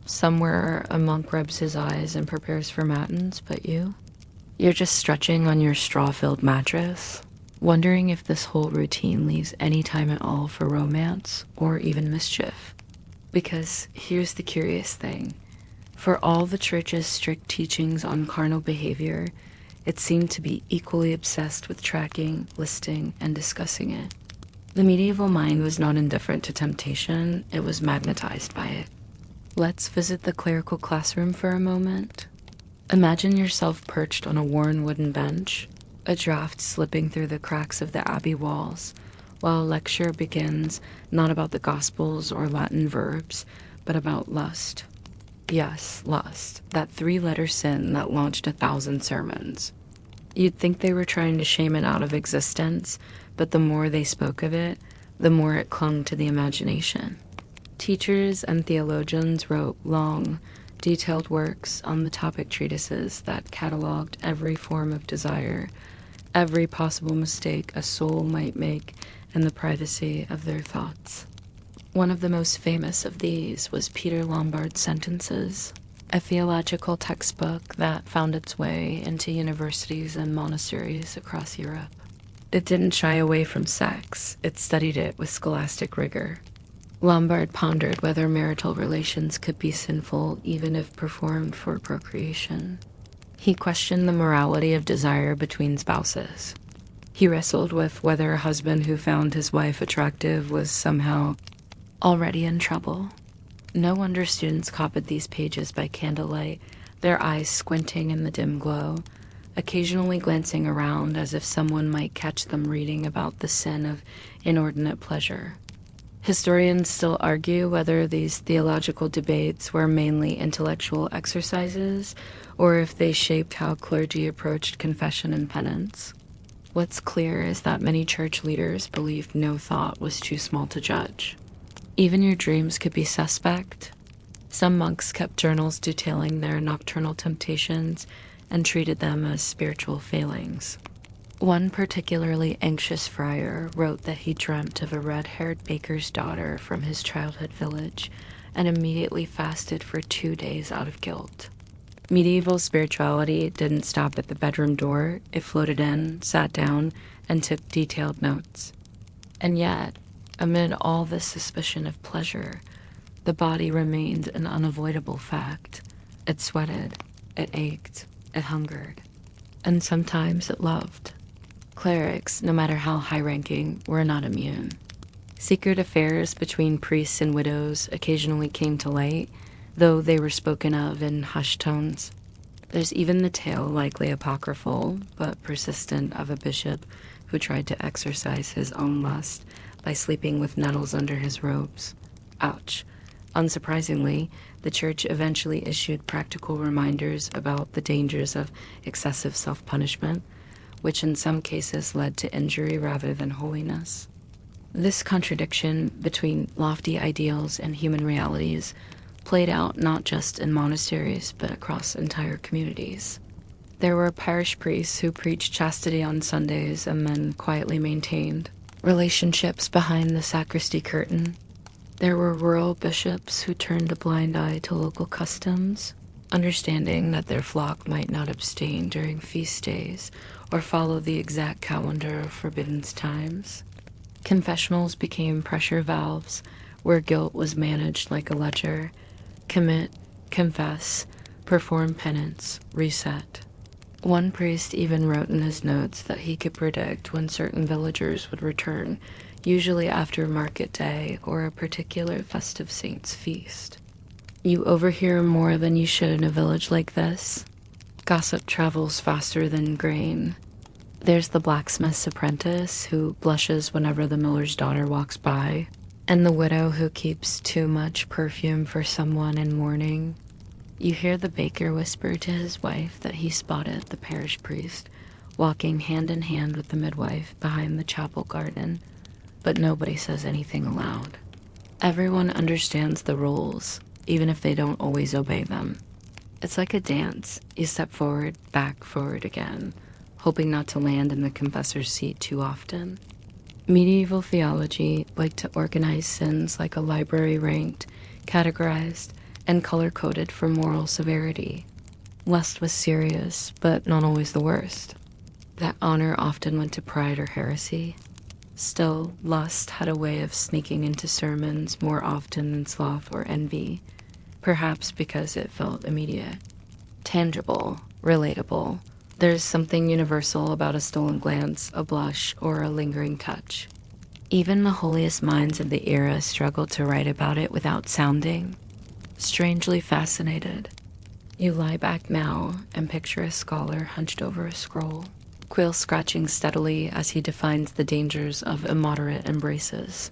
Somewhere a monk rubs his eyes and prepares for matins, but you're just stretching on your straw-filled mattress, wondering if this whole routine leaves any time at all for romance or even mischief. Because here's the curious thing. For all the church's strict teachings on carnal behavior, it seemed to be equally obsessed with tracking, listing, and discussing it. The medieval mind was not indifferent to temptation, it was magnetized by it. Let's visit the clerical classroom for a moment. Imagine yourself perched on a worn wooden bench, a draft slipping through the cracks of the abbey walls, while a lecture begins not about the Gospels or Latin verbs, but about lust. Yes, lust, that three-letter sin that launched 1,000 sermons. You'd think they were trying to shame it out of existence, but the more they spoke of it, the more it clung to the imagination. Teachers and theologians wrote long, detailed works on the topic treatises that cataloged every form of desire, every possible mistake a soul might make in the privacy of their thoughts. One of the most famous of these was Peter Lombard's Sentences, a theological textbook that found its way into universities and monasteries across Europe. It didn't shy away from sex, it studied it with scholastic rigor. Lombard pondered whether marital relations could be sinful even if performed for procreation. He questioned the morality of desire between spouses. He wrestled with whether a husband who found his wife attractive was somehow already in trouble. No wonder students copied these pages by candlelight, their eyes squinting in the dim glow, occasionally glancing around as if someone might catch them reading about the sin of inordinate pleasure. Historians still argue whether these theological debates were mainly intellectual exercises or if they shaped how clergy approached confession and penance. What's clear is that many church leaders believed no thought was too small to judge. Even your dreams could be suspect. Some monks kept journals detailing their nocturnal temptations and treated them as spiritual failings. One particularly anxious friar wrote that he dreamt of a red-haired baker's daughter from his childhood village and immediately fasted for 2 days out of guilt. Medieval spirituality didn't stop at the bedroom door. It floated in, sat down, and took detailed notes. And yet, amid all this suspicion of pleasure, the body remained an unavoidable fact. It sweated, it ached, it hungered, and sometimes it loved. Clerics, no matter how high-ranking, were not immune. Secret affairs between priests and widows occasionally came to light, though they were spoken of in hushed tones. There's even the tale, likely apocryphal, but persistent, of a bishop who tried to exorcise his own lust by sleeping with nettles under his robes. Ouch. Unsurprisingly, the church eventually issued practical reminders about the dangers of excessive self-punishment, which in some cases led to injury rather than holiness. This contradiction between lofty ideals and human realities played out not just in monasteries, but across entire communities. There were parish priests who preached chastity on Sundays and then quietly maintained relationships behind the sacristy curtain. There were rural bishops who turned a blind eye to local customs, understanding that their flock might not abstain during feast days or follow the exact calendar of forbidden times. Confessionals became pressure valves where guilt was managed like a ledger. Commit, confess, perform penance, reset. One priest even wrote in his notes that he could predict when certain villagers would return, usually after market day or a particular festive saint's feast. You overhear more than you should in a village like this. Gossip travels faster than grain. There's the blacksmith's apprentice who blushes whenever the miller's daughter walks by, and the widow who keeps too much perfume for someone in mourning. You hear the baker whisper to his wife that he spotted the parish priest walking hand in hand with the midwife behind the chapel garden, but nobody says anything aloud. Everyone understands the rules, even if they don't always obey them. It's like a dance. You step forward, back, forward again, hoping not to land in the confessor's seat too often. Medieval theology liked to organize sins like a library, ranked, categorized, and color-coded for moral severity. Lust was serious, but not always the worst. That honor often went to pride or heresy. Still, lust had a way of sneaking into sermons more often than sloth or envy, perhaps because it felt immediate, tangible, relatable. There's something universal about a stolen glance, a blush, or a lingering touch. Even the holiest minds of the era struggled to write about it without sounding strangely fascinated. You lie back now and picture a scholar hunched over a scroll, quill scratching steadily as he defines the dangers of immoderate embraces.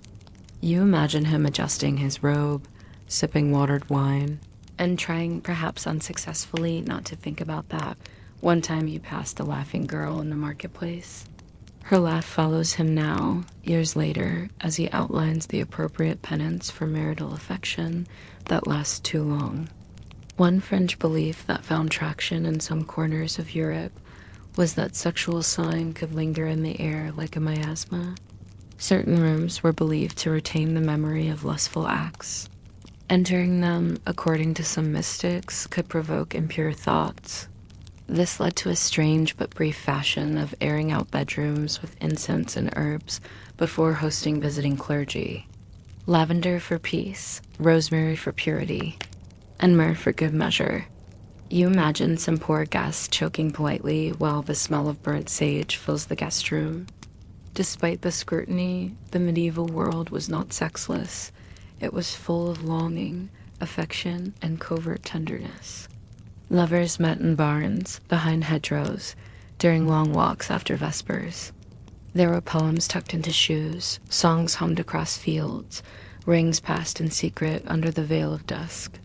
You imagine him adjusting his robe, sipping watered wine, and trying, perhaps unsuccessfully, not to think about that one time you passed a laughing girl in the marketplace. Her laugh follows him now, years later, as he outlines the appropriate penance for marital affection that lasts too long. One fringe belief that found traction in some corners of Europe was that sexual sign could linger in the air like a miasma. Certain rooms were believed to retain the memory of lustful acts. Entering them, according to some mystics, could provoke impure thoughts. This led to a strange but brief fashion of airing out bedrooms with incense and herbs before hosting visiting clergy. Lavender for peace, rosemary for purity, and myrrh for good measure. You imagine some poor guest choking politely while the smell of burnt sage fills the guest room. Despite the scrutiny, the medieval world was not sexless. It was full of longing, affection, and covert tenderness. Lovers met in barns, behind hedgerows, during long walks after vespers. There were poems tucked into shoes, songs hummed across fields, rings passed in secret under the veil of dusk.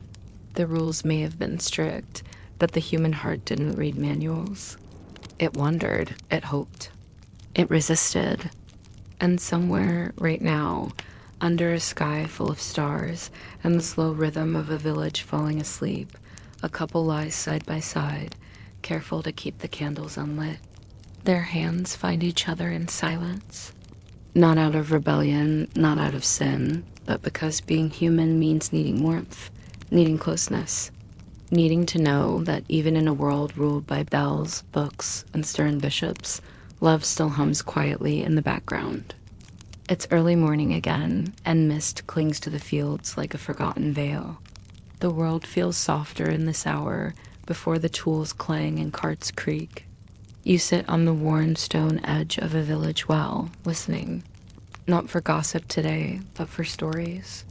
The rules may have been strict, but the human heart didn't read manuals. It wondered, it hoped, it resisted. And somewhere, right now, under a sky full of stars and the slow rhythm of a village falling asleep, a couple lies side by side, careful to keep the candles unlit. Their hands find each other in silence. Not out of rebellion, not out of sin, but because being human means needing warmth, needing closeness, needing to know that even in a world ruled by bells, books, and stern bishops, love still hums quietly in the background. It's early morning again, and mist clings to the fields like a forgotten veil. The world feels softer in this hour before the tools clang and carts creak. You sit on the worn stone edge of a village well, listening. Not for gossip today, but for stories.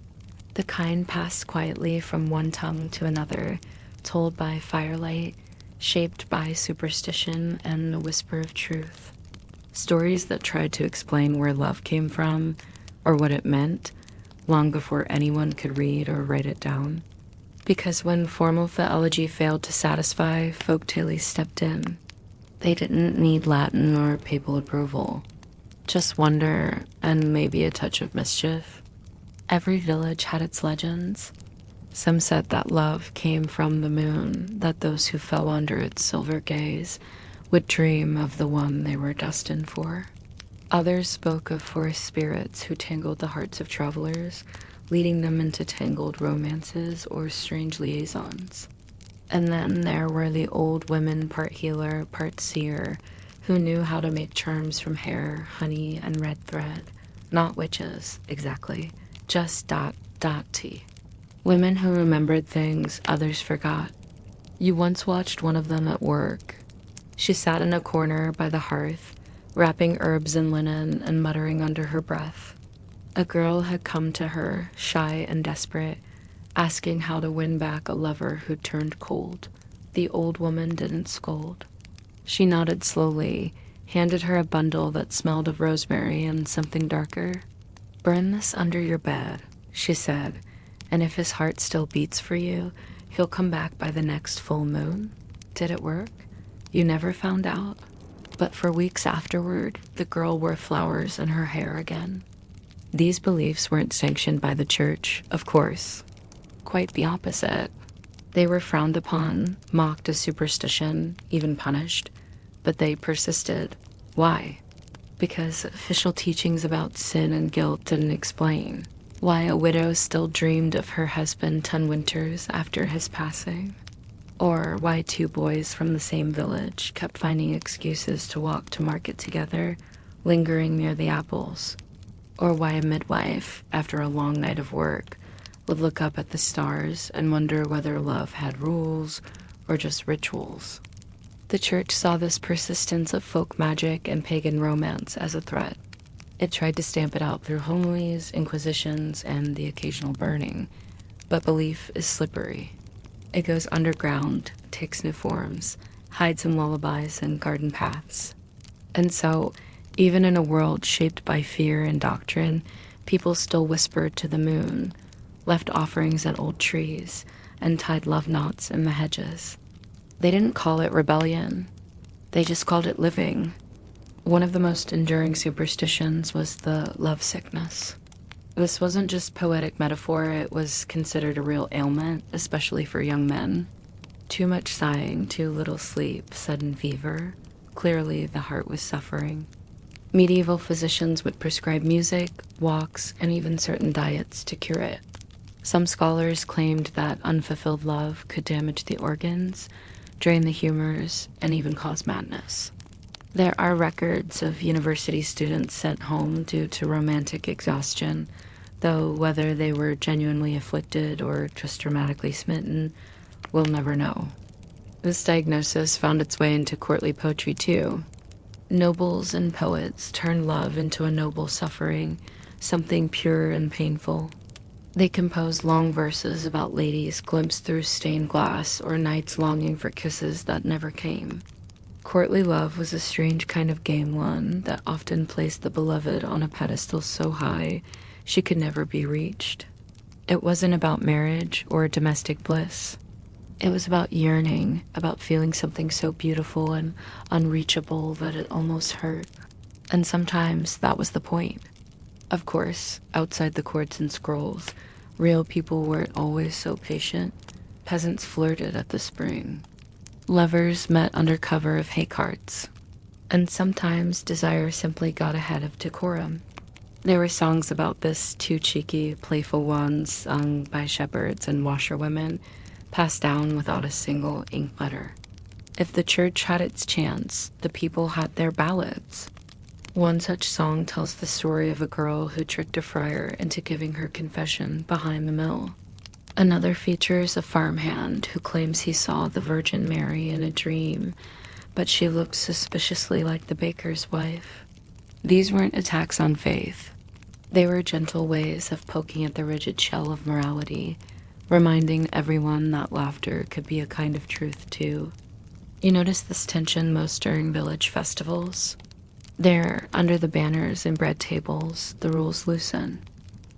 The kind passed quietly from one tongue to another, told by firelight, shaped by superstition and a whisper of truth. Stories that tried to explain where love came from, or what it meant, long before anyone could read or write it down. Because when formal theology failed to satisfy, folktales stepped in. They didn't need Latin or papal approval, just wonder and maybe a touch of mischief. Every village had its legends. Some said that love came from the moon, that those who fell under its silver gaze would dream of the one they were destined for. Others spoke of forest spirits who tangled the hearts of travelers, leading them into tangled romances or strange liaisons. And then there were the old women, part healer, part seer, who knew how to make charms from hair, honey, and red thread. Not witches, exactly, just tea. Women who remembered things others forgot. You once watched one of them at work. She sat in a corner by the hearth, wrapping herbs in linen and muttering under her breath. A girl had come to her, shy and desperate, asking how to win back a lover who turned cold. The old woman didn't scold. She nodded slowly, handed her a bundle that smelled of rosemary and something darker. "Burn this under your bed," she said, "and if his heart still beats for you, he'll come back by the next full moon." Did it work? You never found out. But for weeks afterward, the girl wore flowers in her hair again. These beliefs weren't sanctioned by the church, of course. Quite the opposite. They were frowned upon, mocked as superstition, even punished. But they persisted. Why? Because official teachings about sin and guilt didn't explain why a widow still dreamed of her husband 10 winters after his passing, or why 2 boys from the same village kept finding excuses to walk to market together, lingering near the apples, or why a midwife, after a long night of work, would look up at the stars and wonder whether love had rules or just rituals. The church saw this persistence of folk magic and pagan romance as a threat. It tried to stamp it out through homilies, inquisitions, and the occasional burning. But belief is slippery. It goes underground, takes new forms, hides in lullabies and garden paths. And so, even in a world shaped by fear and doctrine, people still whispered to the moon, left offerings at old trees, and tied love knots in the hedges. They didn't call it rebellion. They just called it living. One of the most enduring superstitions was the love sickness. This wasn't just poetic metaphor, it was considered a real ailment, especially for young men. Too much sighing, too little sleep, sudden fever. Clearly, the heart was suffering. Medieval physicians would prescribe music, walks, and even certain diets to cure it. Some scholars claimed that unfulfilled love could damage the organs, drain the humors, and even cause madness. There are records of university students sent home due to romantic exhaustion, though whether they were genuinely afflicted or just dramatically smitten, we'll never know. This diagnosis found its way into courtly poetry too. Nobles and poets turned love into a noble suffering, something pure and painful. They composed long verses about ladies glimpsed through stained glass or knights longing for kisses that never came. Courtly love was a strange kind of game one that often placed the beloved on a pedestal so high she could never be reached. It wasn't about marriage or domestic bliss. It was about yearning, about feeling something so beautiful and unreachable that it almost hurt. And sometimes that was the point. Of course, outside the courts and scrolls, real people weren't always so patient. Peasants flirted at the spring. Lovers met under cover of hay carts. And sometimes desire simply got ahead of decorum. There were songs about this too cheeky, playful ones sung by shepherds and washerwomen, passed down without a single ink letter. If the church had its chants, the people had their ballads. One such song tells the story of a girl who tricked a friar into giving her confession behind the mill. Another features a farmhand who claims he saw the Virgin Mary in a dream, but she looked suspiciously like the baker's wife. These weren't attacks on faith. They were gentle ways of poking at the rigid shell of morality, reminding everyone that laughter could be a kind of truth too. You notice this tension most during village festivals? There, under the banners and bread tables, the rules loosen.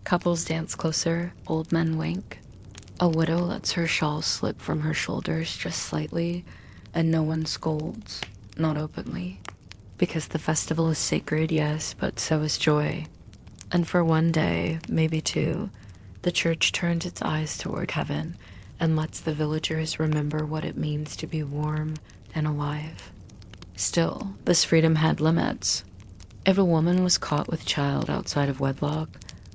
Couples dance closer, old men wink. A widow lets her shawl slip from her shoulders just slightly, and no one scolds, not openly. Because the festival is sacred, yes, but so is joy. And for one day, maybe two, the church turns its eyes toward heaven and lets the villagers remember what it means to be warm and alive. Still, this freedom had limits. If a woman was caught with child outside of wedlock,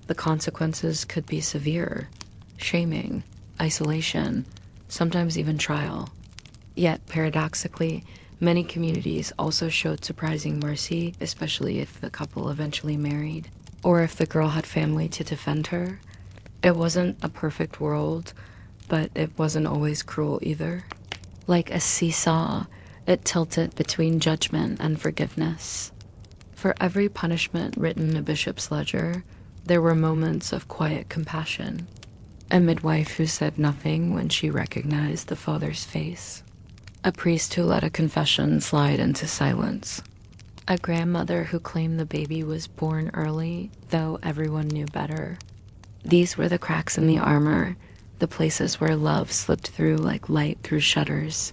the consequences could be severe. Shaming, isolation, sometimes even trial. Yet, paradoxically, many communities also showed surprising mercy, especially if the couple eventually married, or if the girl had family to defend her. It wasn't a perfect world, but it wasn't always cruel either. Like a seesaw, it tilted between judgment and forgiveness. For every punishment written in a bishop's ledger, there were moments of quiet compassion. A midwife who said nothing when she recognized the father's face. A priest who let a confession slide into silence. A grandmother who claimed the baby was born early, though everyone knew better. These were the cracks in the armor, the places where love slipped through like light through shutters.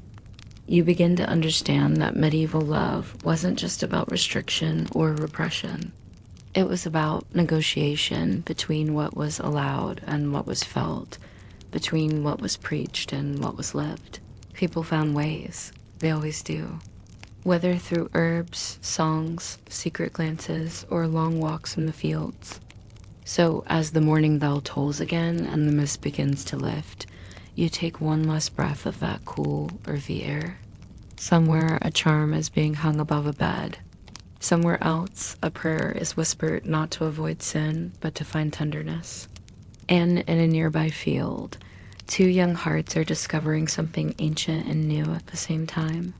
You begin to understand that medieval love wasn't just about restriction or repression. It was about negotiation between what was allowed and what was felt, between what was preached and what was lived. People found ways. They always do. Whether through herbs, songs, secret glances, or long walks in the fields. So as the morning bell tolls again and the mist begins to lift, you take one last breath of that cool, earthy air. Somewhere a charm is being hung above a bed. Somewhere else a prayer is whispered not to avoid sin, but to find tenderness. And in a nearby field, two young hearts are discovering something ancient and new at the same time.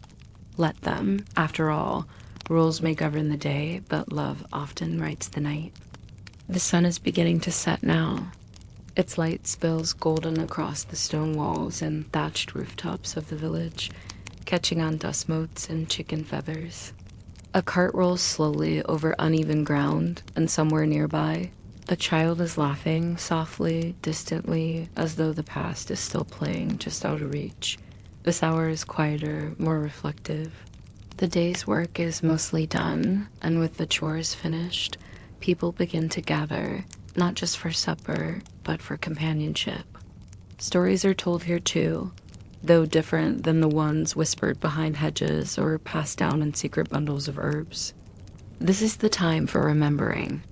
Let them. After all, rules may govern the day, but love often writes the night. The sun is beginning to set now. Its light spills golden across the stone walls and thatched rooftops of the village, catching on dust motes and chicken feathers. A cart rolls slowly over uneven ground, and somewhere nearby, a child is laughing softly, distantly, as though the past is still playing just out of reach. This hour is quieter, more reflective. The day's work is mostly done, and with the chores finished, people begin to gather, not just for supper, but for companionship. Stories are told here too, though different than the ones whispered behind hedges or passed down in secret bundles of herbs. This is the time for remembering,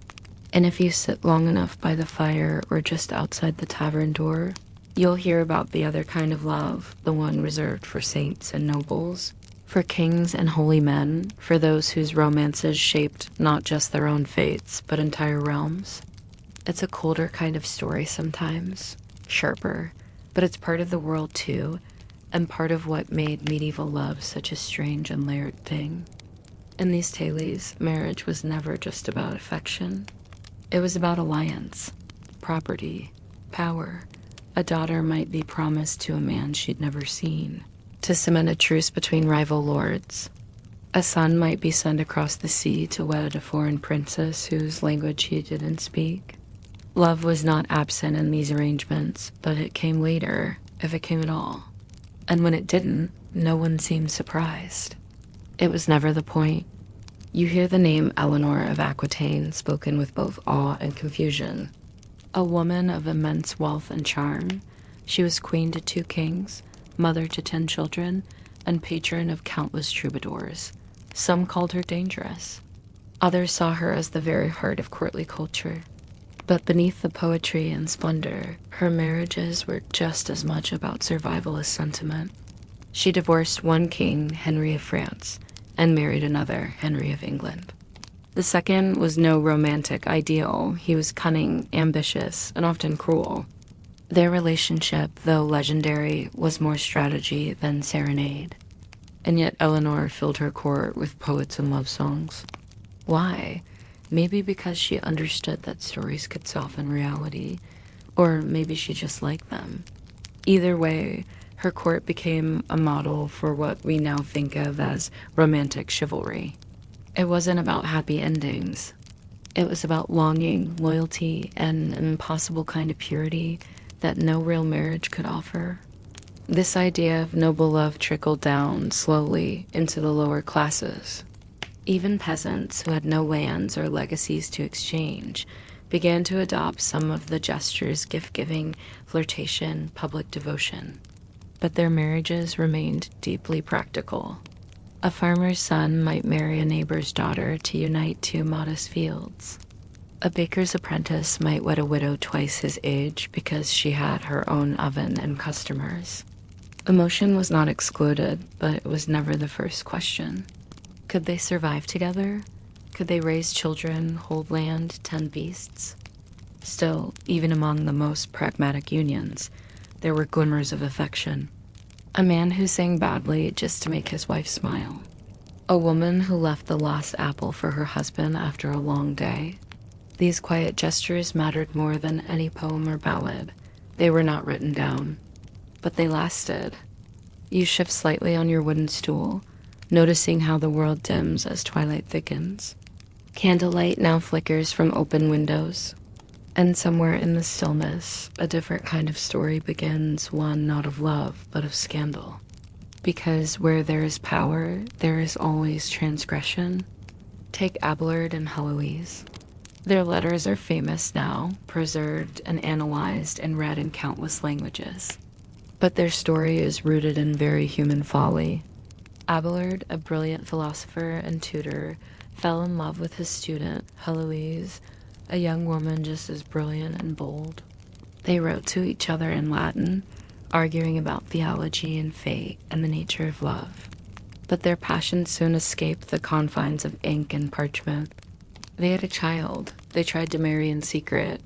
and if you sit long enough by the fire or just outside the tavern door, you'll hear about the other kind of love, the one reserved for saints and nobles, for kings and holy men, for those whose romances shaped not just their own fates, but entire realms. It's a colder kind of story sometimes, sharper, but it's part of the world too, and part of what made medieval love such a strange and layered thing. In these tales, marriage was never just about affection. It was about alliance, property, Power. A daughter might be promised to a man she'd never seen, to cement a truce between rival lords. A son might be sent across the sea to wed a foreign princess whose language he didn't speak. Love was not absent in these arrangements, but it came later, if it came at all. And when it didn't, no one seemed surprised. It was never the point. You hear the name Eleanor of Aquitaine spoken with both awe and confusion. A woman of immense wealth and charm, she was queen to 2 kings, mother to 10 children, and patron of countless troubadours. Some called her dangerous. Others saw her as the very heart of courtly culture. But beneath the poetry and splendor, her marriages were just as much about survival as sentiment. She divorced one king, Henry of France, and married another, Henry of England. The second was no romantic ideal. He was cunning, ambitious, and often cruel. Their relationship, though legendary, was more strategy than serenade. And yet Eleanor filled her court with poets and love songs. Why? Maybe because she understood that stories could soften reality, or maybe she just liked them. Either way, her court became a model for what we now think of as romantic chivalry. It wasn't about happy endings. It was about longing, loyalty, and an impossible kind of purity that no real marriage could offer. This idea of noble love trickled down slowly into the lower classes. Even peasants who had no lands or legacies to exchange began to adopt some of the gestures, gift-giving, flirtation, public devotion. But their marriages remained deeply practical. A farmer's son might marry a neighbor's daughter to unite 2 modest fields. A baker's apprentice might wed a widow twice his age because she had her own oven and customers. Emotion was not excluded, but it was never the first question. Could they survive together? Could they raise children, hold land, tend beasts? Still, even among the most pragmatic unions, there were glimmers of affection. A man who sang badly just to make his wife smile. A woman who left the lost apple for her husband after a long day. These quiet gestures mattered more than any poem or ballad. They were not written down, but they lasted. You shift slightly on your wooden stool, noticing how the world dims as twilight thickens. Candlelight now flickers from open windows, and somewhere in the stillness, a different kind of story begins, one not of love, but of scandal. Because where there is power, there is always transgression. Take Abelard and Heloise. Their letters are famous now, preserved and analyzed and read in countless languages. But their story is rooted in very human folly. Abelard, a brilliant philosopher and tutor, fell in love with his student, Heloise, a young woman just as brilliant and bold. They wrote to each other in Latin, arguing about theology and fate and the nature of love. But their passion soon escaped the confines of ink and parchment. They had a child. They tried to marry in secret.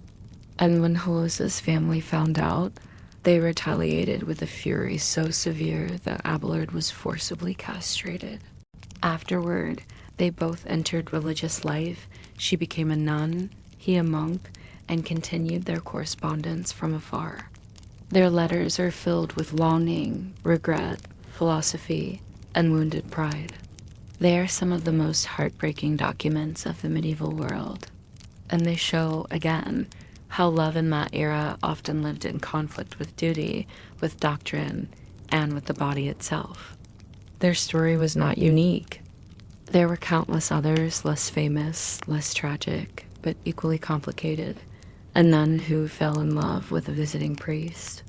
And when Heloise's family found out, they retaliated with a fury so severe that Abelard was forcibly castrated. Afterward, they both entered religious life. She became a nun, he a monk, and continued their correspondence from afar. Their letters are filled with longing, regret, philosophy, and wounded pride. They are some of the most heartbreaking documents of the medieval world, and they show, again, how love in that era often lived in conflict with duty, with doctrine, and with the body itself. Their story was not unique. There were countless others, less famous, less tragic, but equally complicated. A nun who fell in love with a visiting priest.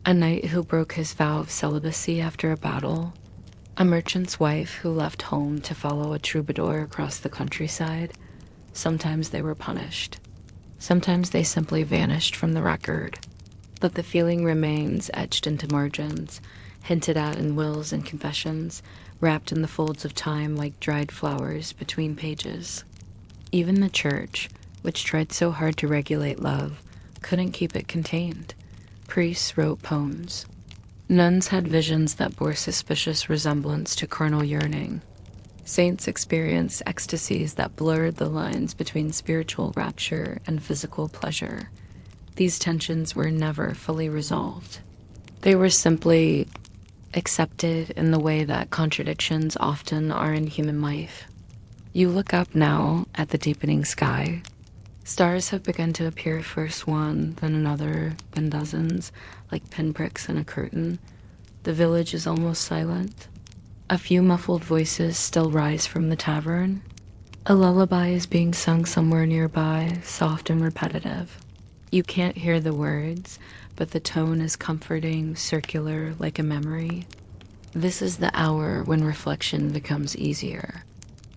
A knight who broke his vow of celibacy after a battle. A merchant's wife who left home to follow a troubadour across the countryside. Sometimes they were punished. Sometimes they simply vanished from the record. But the feeling remains etched into margins, hinted at in wills and confessions, wrapped in the folds of time like dried flowers between pages. Even the church, which tried so hard to regulate love, couldn't keep it contained. Priests wrote poems. Nuns had visions that bore suspicious resemblance to carnal yearning. Saints experienced ecstasies that blurred the lines between spiritual rapture and physical pleasure. These tensions were never fully resolved. They were simply accepted in the way that contradictions often are in human life. You look up now at the deepening sky. Stars have begun to appear, first one, then another, then dozens, like pinpricks in a curtain. The village is almost silent. A few muffled voices still rise from the tavern. A lullaby is being sung somewhere nearby, soft and repetitive. You can't hear the words, but the tone is comforting, circular, like a memory. This is the hour when reflection becomes easier,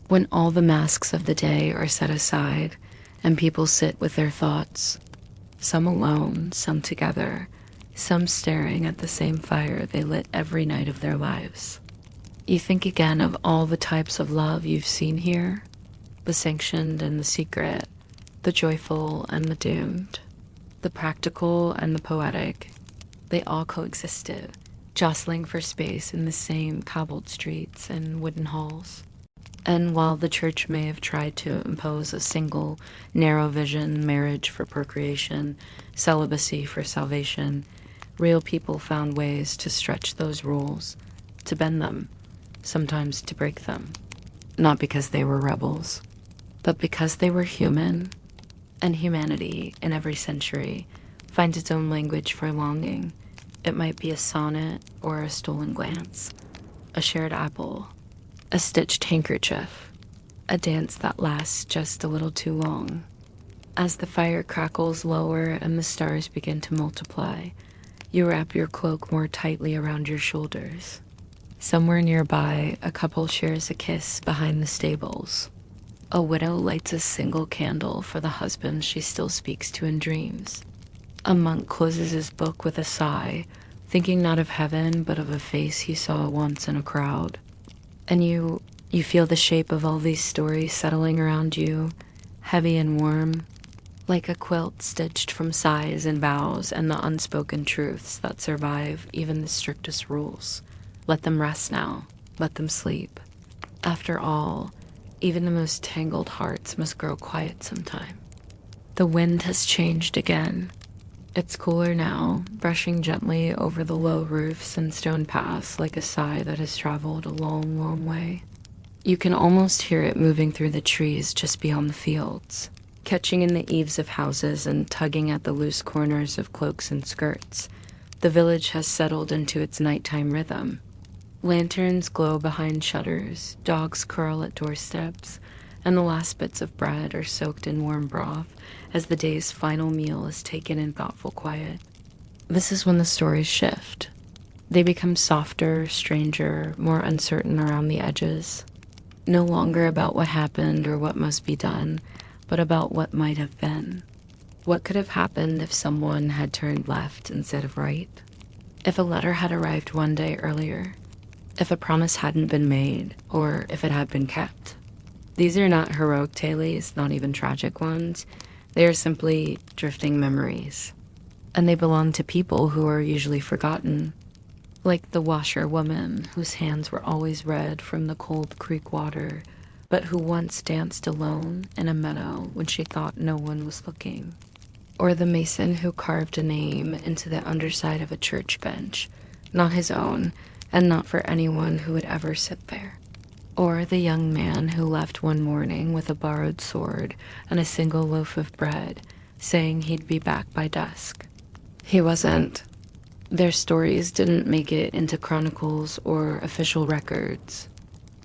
when all the masks of the day are set aside and people sit with their thoughts, some alone, some together, some staring at the same fire they lit every night of their lives. You think again of all the types of love you've seen here, the sanctioned and the secret, the joyful and the doomed, the practical and the poetic. They all coexisted, jostling for space in the same cobbled streets and wooden halls. And while the church may have tried to impose a single, narrow vision, marriage for procreation, celibacy for salvation, real people found ways to stretch those rules, to bend them, sometimes to break them. Not because they were rebels, but because they were human. And humanity, in every century, finds its own language for longing. It might be a sonnet or a stolen glance, a shared apple, a stitched handkerchief, a dance that lasts just a little too long. As the fire crackles lower and the stars begin to multiply, you wrap your cloak more tightly around your shoulders. Somewhere nearby, a couple shares a kiss behind the stables. A widow lights a single candle for the husband she still speaks to in dreams. A monk closes his book with a sigh, thinking not of heaven, but of a face he saw once in a crowd. And you feel the shape of all these stories settling around you, heavy and warm, like a quilt stitched from sighs and vows and the unspoken truths that survive even the strictest rules. Let them rest now. Let them sleep. After all, even the most tangled hearts must grow quiet sometime. The wind has changed again. It's cooler now, brushing gently over the low roofs and stone paths like a sigh that has traveled a long, long way. You can almost hear it moving through the trees just beyond the fields, catching in the eaves of houses and tugging at the loose corners of cloaks and skirts. The village has settled into its nighttime rhythm. Lanterns glow behind shutters, dogs curl at doorsteps, and the last bits of bread are soaked in warm broth as the day's final meal is taken in thoughtful quiet. This is when the stories shift. They become softer, stranger, more uncertain around the edges. No longer about what happened or what must be done, but about what might have been. What could have happened if someone had turned left instead of right? If a letter had arrived one day earlier? If a promise hadn't been made, or if it had been kept? These are not heroic tales, not even tragic ones. They are simply drifting memories. And they belong to people who are usually forgotten. Like the washerwoman whose hands were always red from the cold creek water, but who once danced alone in a meadow when she thought no one was looking. Or the mason who carved a name into the underside of a church bench, not his own, and not for anyone who would ever sit there. Or the young man who left one morning with a borrowed sword and a single loaf of bread, saying he'd be back by dusk. He wasn't. Their stories didn't make it into chronicles or official records,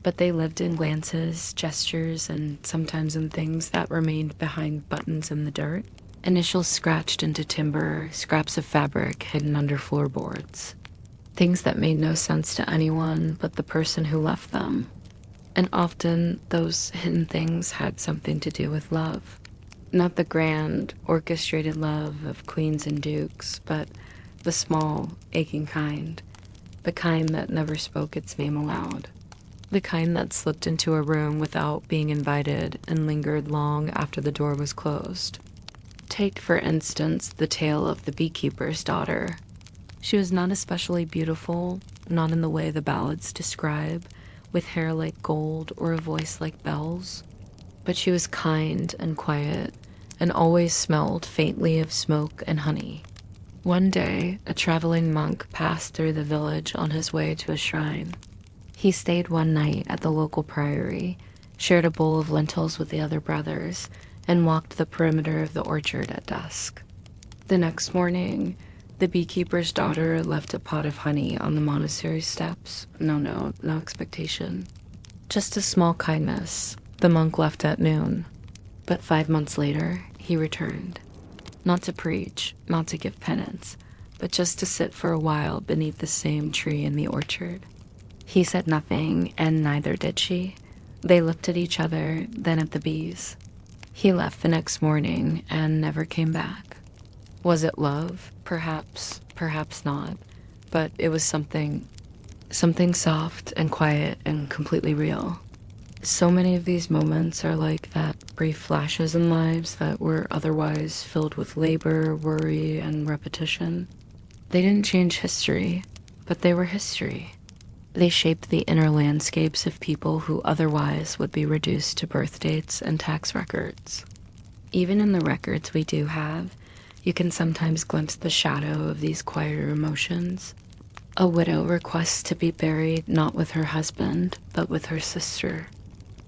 but they lived in glances, gestures, and sometimes in things that remained behind buttons in the dirt. Initials scratched into timber, scraps of fabric hidden under floorboards. Things that made no sense to anyone but the person who left them. And often those hidden things had something to do with love. Not the grand, orchestrated love of queens and dukes, but the small, aching kind. The kind that never spoke its name aloud. The kind that slipped into a room without being invited and lingered long after the door was closed. Take, for instance, the tale of the beekeeper's daughter. She was not especially beautiful, not in the way the ballads describe, with hair like gold or a voice like bells. But she was kind and quiet, and always smelled faintly of smoke and honey. One day, a traveling monk passed through the village on his way to a shrine. He stayed one night at the local priory, shared a bowl of lentils with the other brothers, and walked the perimeter of the orchard at dusk. The next morning, the beekeeper's daughter left a pot of honey on the monastery steps. No expectation. Just a small kindness. The monk left at noon. But 5 months later, he returned. Not to preach, not to give penance, but just to sit for a while beneath the same tree in the orchard. He said nothing, and neither did she. They looked at each other, then at the bees. He left the next morning and never came back. Was it love? Perhaps, perhaps not. But it was something soft and quiet and completely real. So many of these moments are like that brief flashes in lives that were otherwise filled with labor, worry, and repetition. They didn't change history, but they were history. They shaped the inner landscapes of people who otherwise would be reduced to birth dates and tax records. Even in the records we do have, you can sometimes glimpse the shadow of these quieter emotions. A widow requests to be buried not with her husband, but with her sister.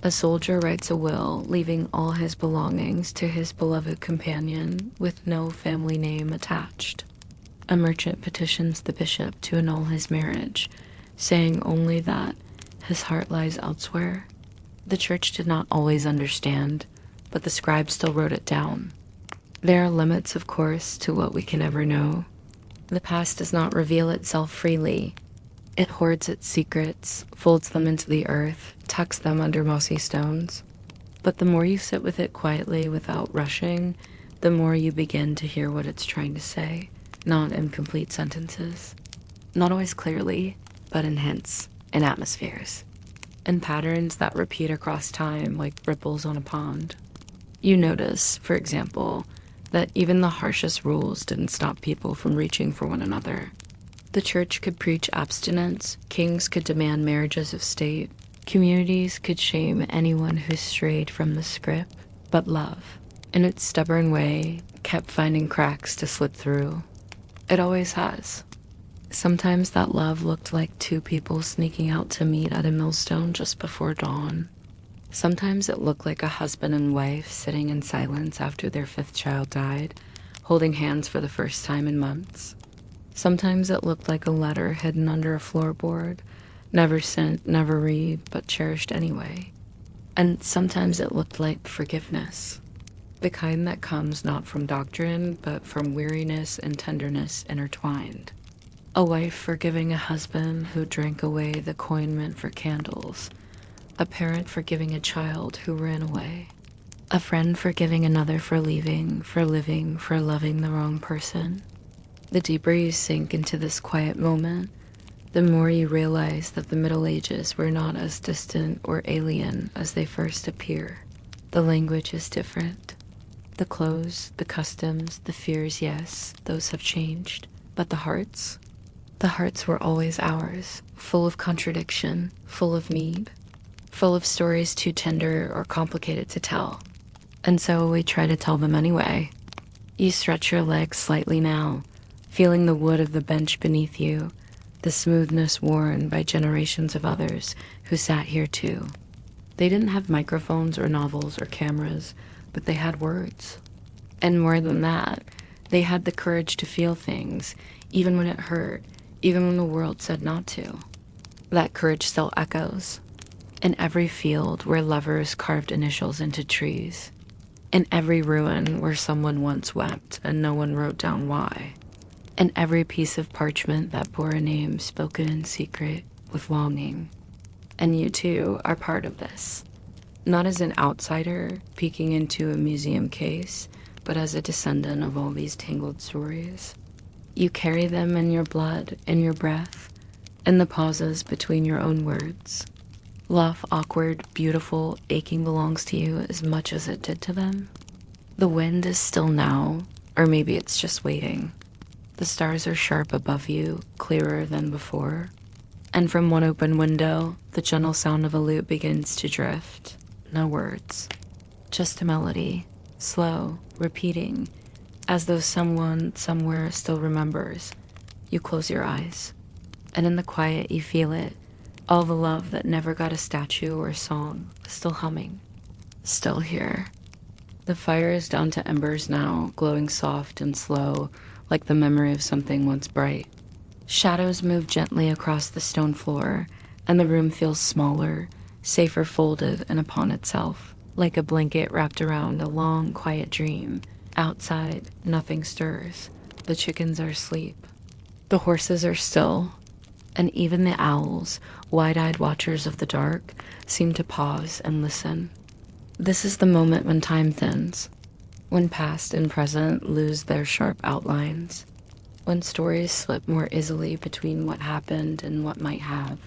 A soldier writes a will, leaving all his belongings to his beloved companion with no family name attached. A merchant petitions the bishop to annul his marriage, saying only that his heart lies elsewhere. The church did not always understand, but the scribe still wrote it down. There are limits, of course, to what we can ever know. The past does not reveal itself freely. It hoards its secrets, folds them into the earth, tucks them under mossy stones. But the more you sit with it quietly without rushing, the more you begin to hear what it's trying to say, not in complete sentences. Not always clearly, but in hints, in atmospheres, in patterns that repeat across time like ripples on a pond. You notice, for example, that even the harshest rules didn't stop people from reaching for one another. The church could preach abstinence, kings could demand marriages of state, communities could shame anyone who strayed from the script, but love, in its stubborn way, kept finding cracks to slip through. It always has. Sometimes that love looked like two people sneaking out to meet at a millstone just before dawn. Sometimes it looked like a husband and wife sitting in silence after their 5th child died, holding hands for the first time in months. Sometimes it looked like a letter hidden under a floorboard, never sent, never read, but cherished anyway. And sometimes it looked like forgiveness, the kind that comes not from doctrine, but from weariness and tenderness intertwined. A wife forgiving a husband who drank away the coin meant for candles, a parent forgiving a child who ran away, a friend forgiving another for leaving, for living, for loving the wrong person. The deeper you sink into this quiet moment, the more you realize that the Middle Ages were not as distant or alien as they first appear. The language is different. The clothes, the customs, the fears, yes, those have changed. But the hearts were always ours, full of contradiction, full of need, full of stories too tender or complicated to tell. And so we try to tell them anyway. You stretch your legs slightly now, feeling the wood of the bench beneath you, the smoothness worn by generations of others who sat here too. They didn't have microphones or novels or cameras, but they had words. And more than that, they had the courage to feel things, even when it hurt, even when the world said not to. That courage still echoes in every field where lovers carved initials into trees, in every ruin where someone once wept and no one wrote down why, in every piece of parchment that bore a name spoken in secret with longing. And you too are part of this, not as an outsider peeking into a museum case, but as a descendant of all these tangled stories. You carry them in your blood, in your breath, in the pauses between your own words. Love, awkward, beautiful, aching belongs to you as much as it did to them. The wind is still now, or maybe it's just waiting. The stars are sharp above you, clearer than before. And from one open window, the gentle sound of a lute begins to drift. No words, just a melody, slow, repeating, as though someone somewhere still remembers. You close your eyes, and in the quiet you feel it, all the love that never got a statue or a song, still humming, still here. The fire is down to embers now, glowing soft and slow, like the memory of something once bright. Shadows move gently across the stone floor, and the room feels smaller, safer folded and upon itself, like a blanket wrapped around a long, quiet dream. Outside, nothing stirs. The chickens are asleep. The horses are still, and even the owls, wide-eyed watchers of the dark, seem to pause and listen. This is the moment when time thins, when past and present lose their sharp outlines, when stories slip more easily between what happened and what might have.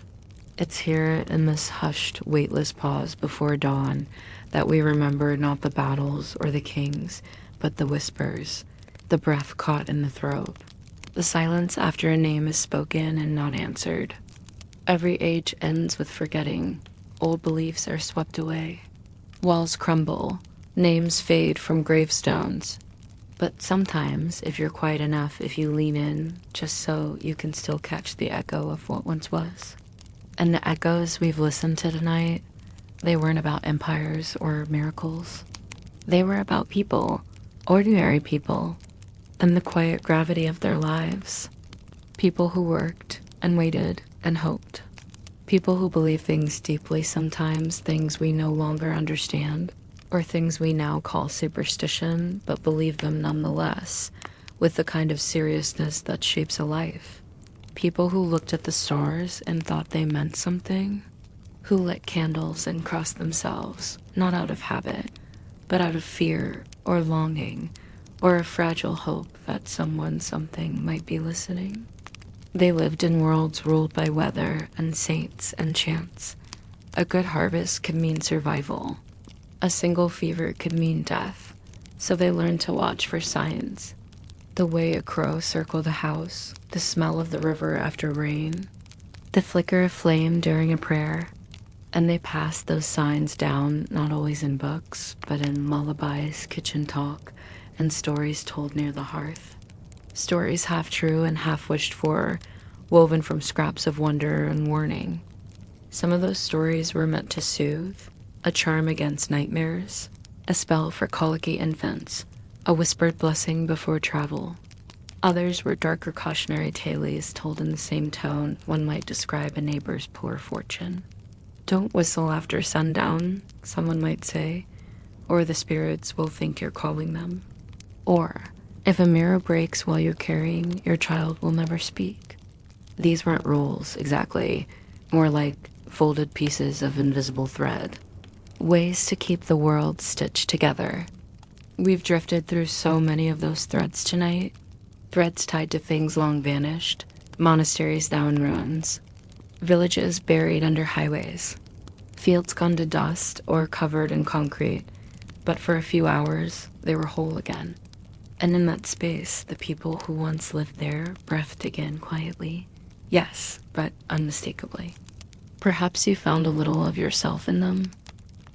It's here in this hushed, weightless pause before dawn that we remember not the battles or the kings, but the whispers, the breath caught in the throat, the silence after a name is spoken and not answered. Every age ends with forgetting. Old beliefs are swept away. Walls crumble. Names fade from gravestones. But sometimes, if you're quiet enough, if you lean in, just so you can still catch the echo of what once was. And the echoes we've listened to tonight, they weren't about empires or miracles. They were about people, ordinary people, and the quiet gravity of their lives. People who worked and waited and hoped. People who believe things deeply sometimes, things we no longer understand, or things we now call superstition, but believe them nonetheless, with the kind of seriousness that shapes a life. People who looked at the stars and thought they meant something, who lit candles and crossed themselves, not out of habit, but out of fear or longing, or a fragile hope that someone, something might be listening. They lived in worlds ruled by weather and saints and chance. A good harvest could mean survival. A single fever could mean death. So they learned to watch for signs. The way a crow circled a house, the smell of the river after rain, the flicker of flame during a prayer. And they passed those signs down, not always in books, but in lullabies, kitchen talk, and stories told near the hearth. Stories half true and half wished for, woven from scraps of wonder and warning. Some of those stories were meant to soothe, a charm against nightmares, a spell for colicky infants, a whispered blessing before travel. Others were darker cautionary tales told in the same tone one might describe a neighbor's poor fortune. Don't whistle after sundown, someone might say, or the spirits will think you're calling them. Or, if a mirror breaks while you're carrying, your child will never speak. These weren't rules, exactly, more like folded pieces of invisible thread. Ways to keep the world stitched together. We've drifted through so many of those threads tonight. Threads tied to things long vanished, monasteries now in ruins, villages buried under highways, fields gone to dust or covered in concrete, but for a few hours, they were whole again. And in that space, the people who once lived there breathed again quietly. Yes, but unmistakably. Perhaps you found a little of yourself in them,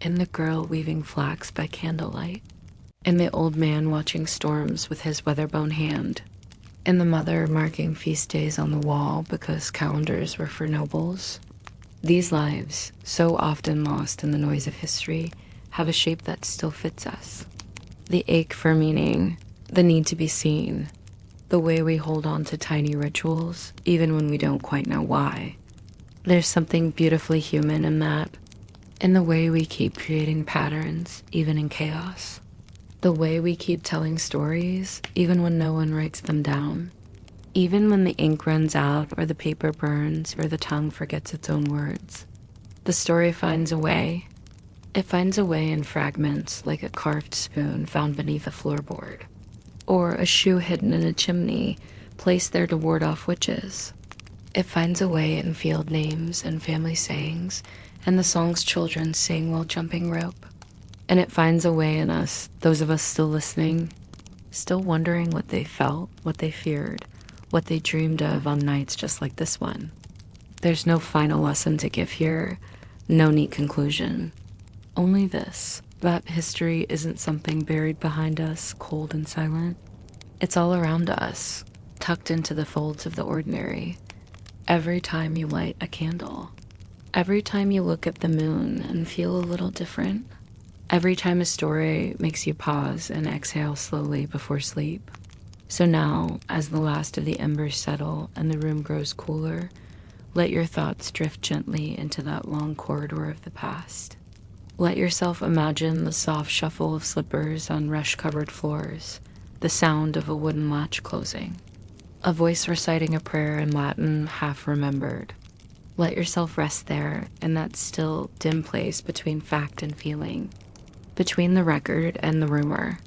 in the girl weaving flax by candlelight, in the old man watching storms with his weather-bone hand, in the mother marking feast days on the wall because calendars were for nobles. These lives, so often lost in the noise of history, have a shape that still fits us. The ache for meaning, the need to be seen, the way we hold on to tiny rituals, even when we don't quite know why. There's something beautifully human in that, in the way we keep creating patterns, even in chaos. The way we keep telling stories, even when no one writes them down. Even when the ink runs out, or the paper burns, or the tongue forgets its own words. The story finds a way. It finds a way in fragments, like a carved spoon found beneath a floorboard, or a shoe hidden in a chimney, placed there to ward off witches. It finds a way in field names and family sayings, and the songs children sing while jumping rope. And it finds a way in us, those of us still listening, still wondering what they felt, what they feared, what they dreamed of on nights just like this one. There's no final lesson to give here, no neat conclusion. Only this. That history isn't something buried behind us, cold and silent. It's all around us, tucked into the folds of the ordinary. Every time you light a candle, every time you look at the moon and feel a little different, every time a story makes you pause and exhale slowly before sleep. So now, as the last of the embers settle and the room grows cooler, let your thoughts drift gently into that long corridor of the past. Let yourself imagine the soft shuffle of slippers on rush-covered floors, the sound of a wooden latch closing, a voice reciting a prayer in Latin half remembered. Let yourself rest there in that still, dim place between fact and feeling, between the record and the rumor.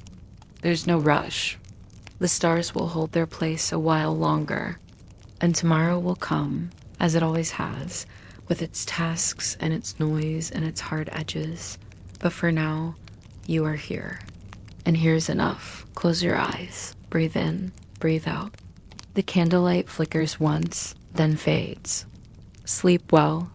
There's no rush. The stars will hold their place a while longer, and tomorrow will come, as it always has, with its tasks and its noise and its hard edges. But for now, you are here. And here's enough. Close your eyes. Breathe in, breathe out. The candlelight flickers once, then fades. Sleep well,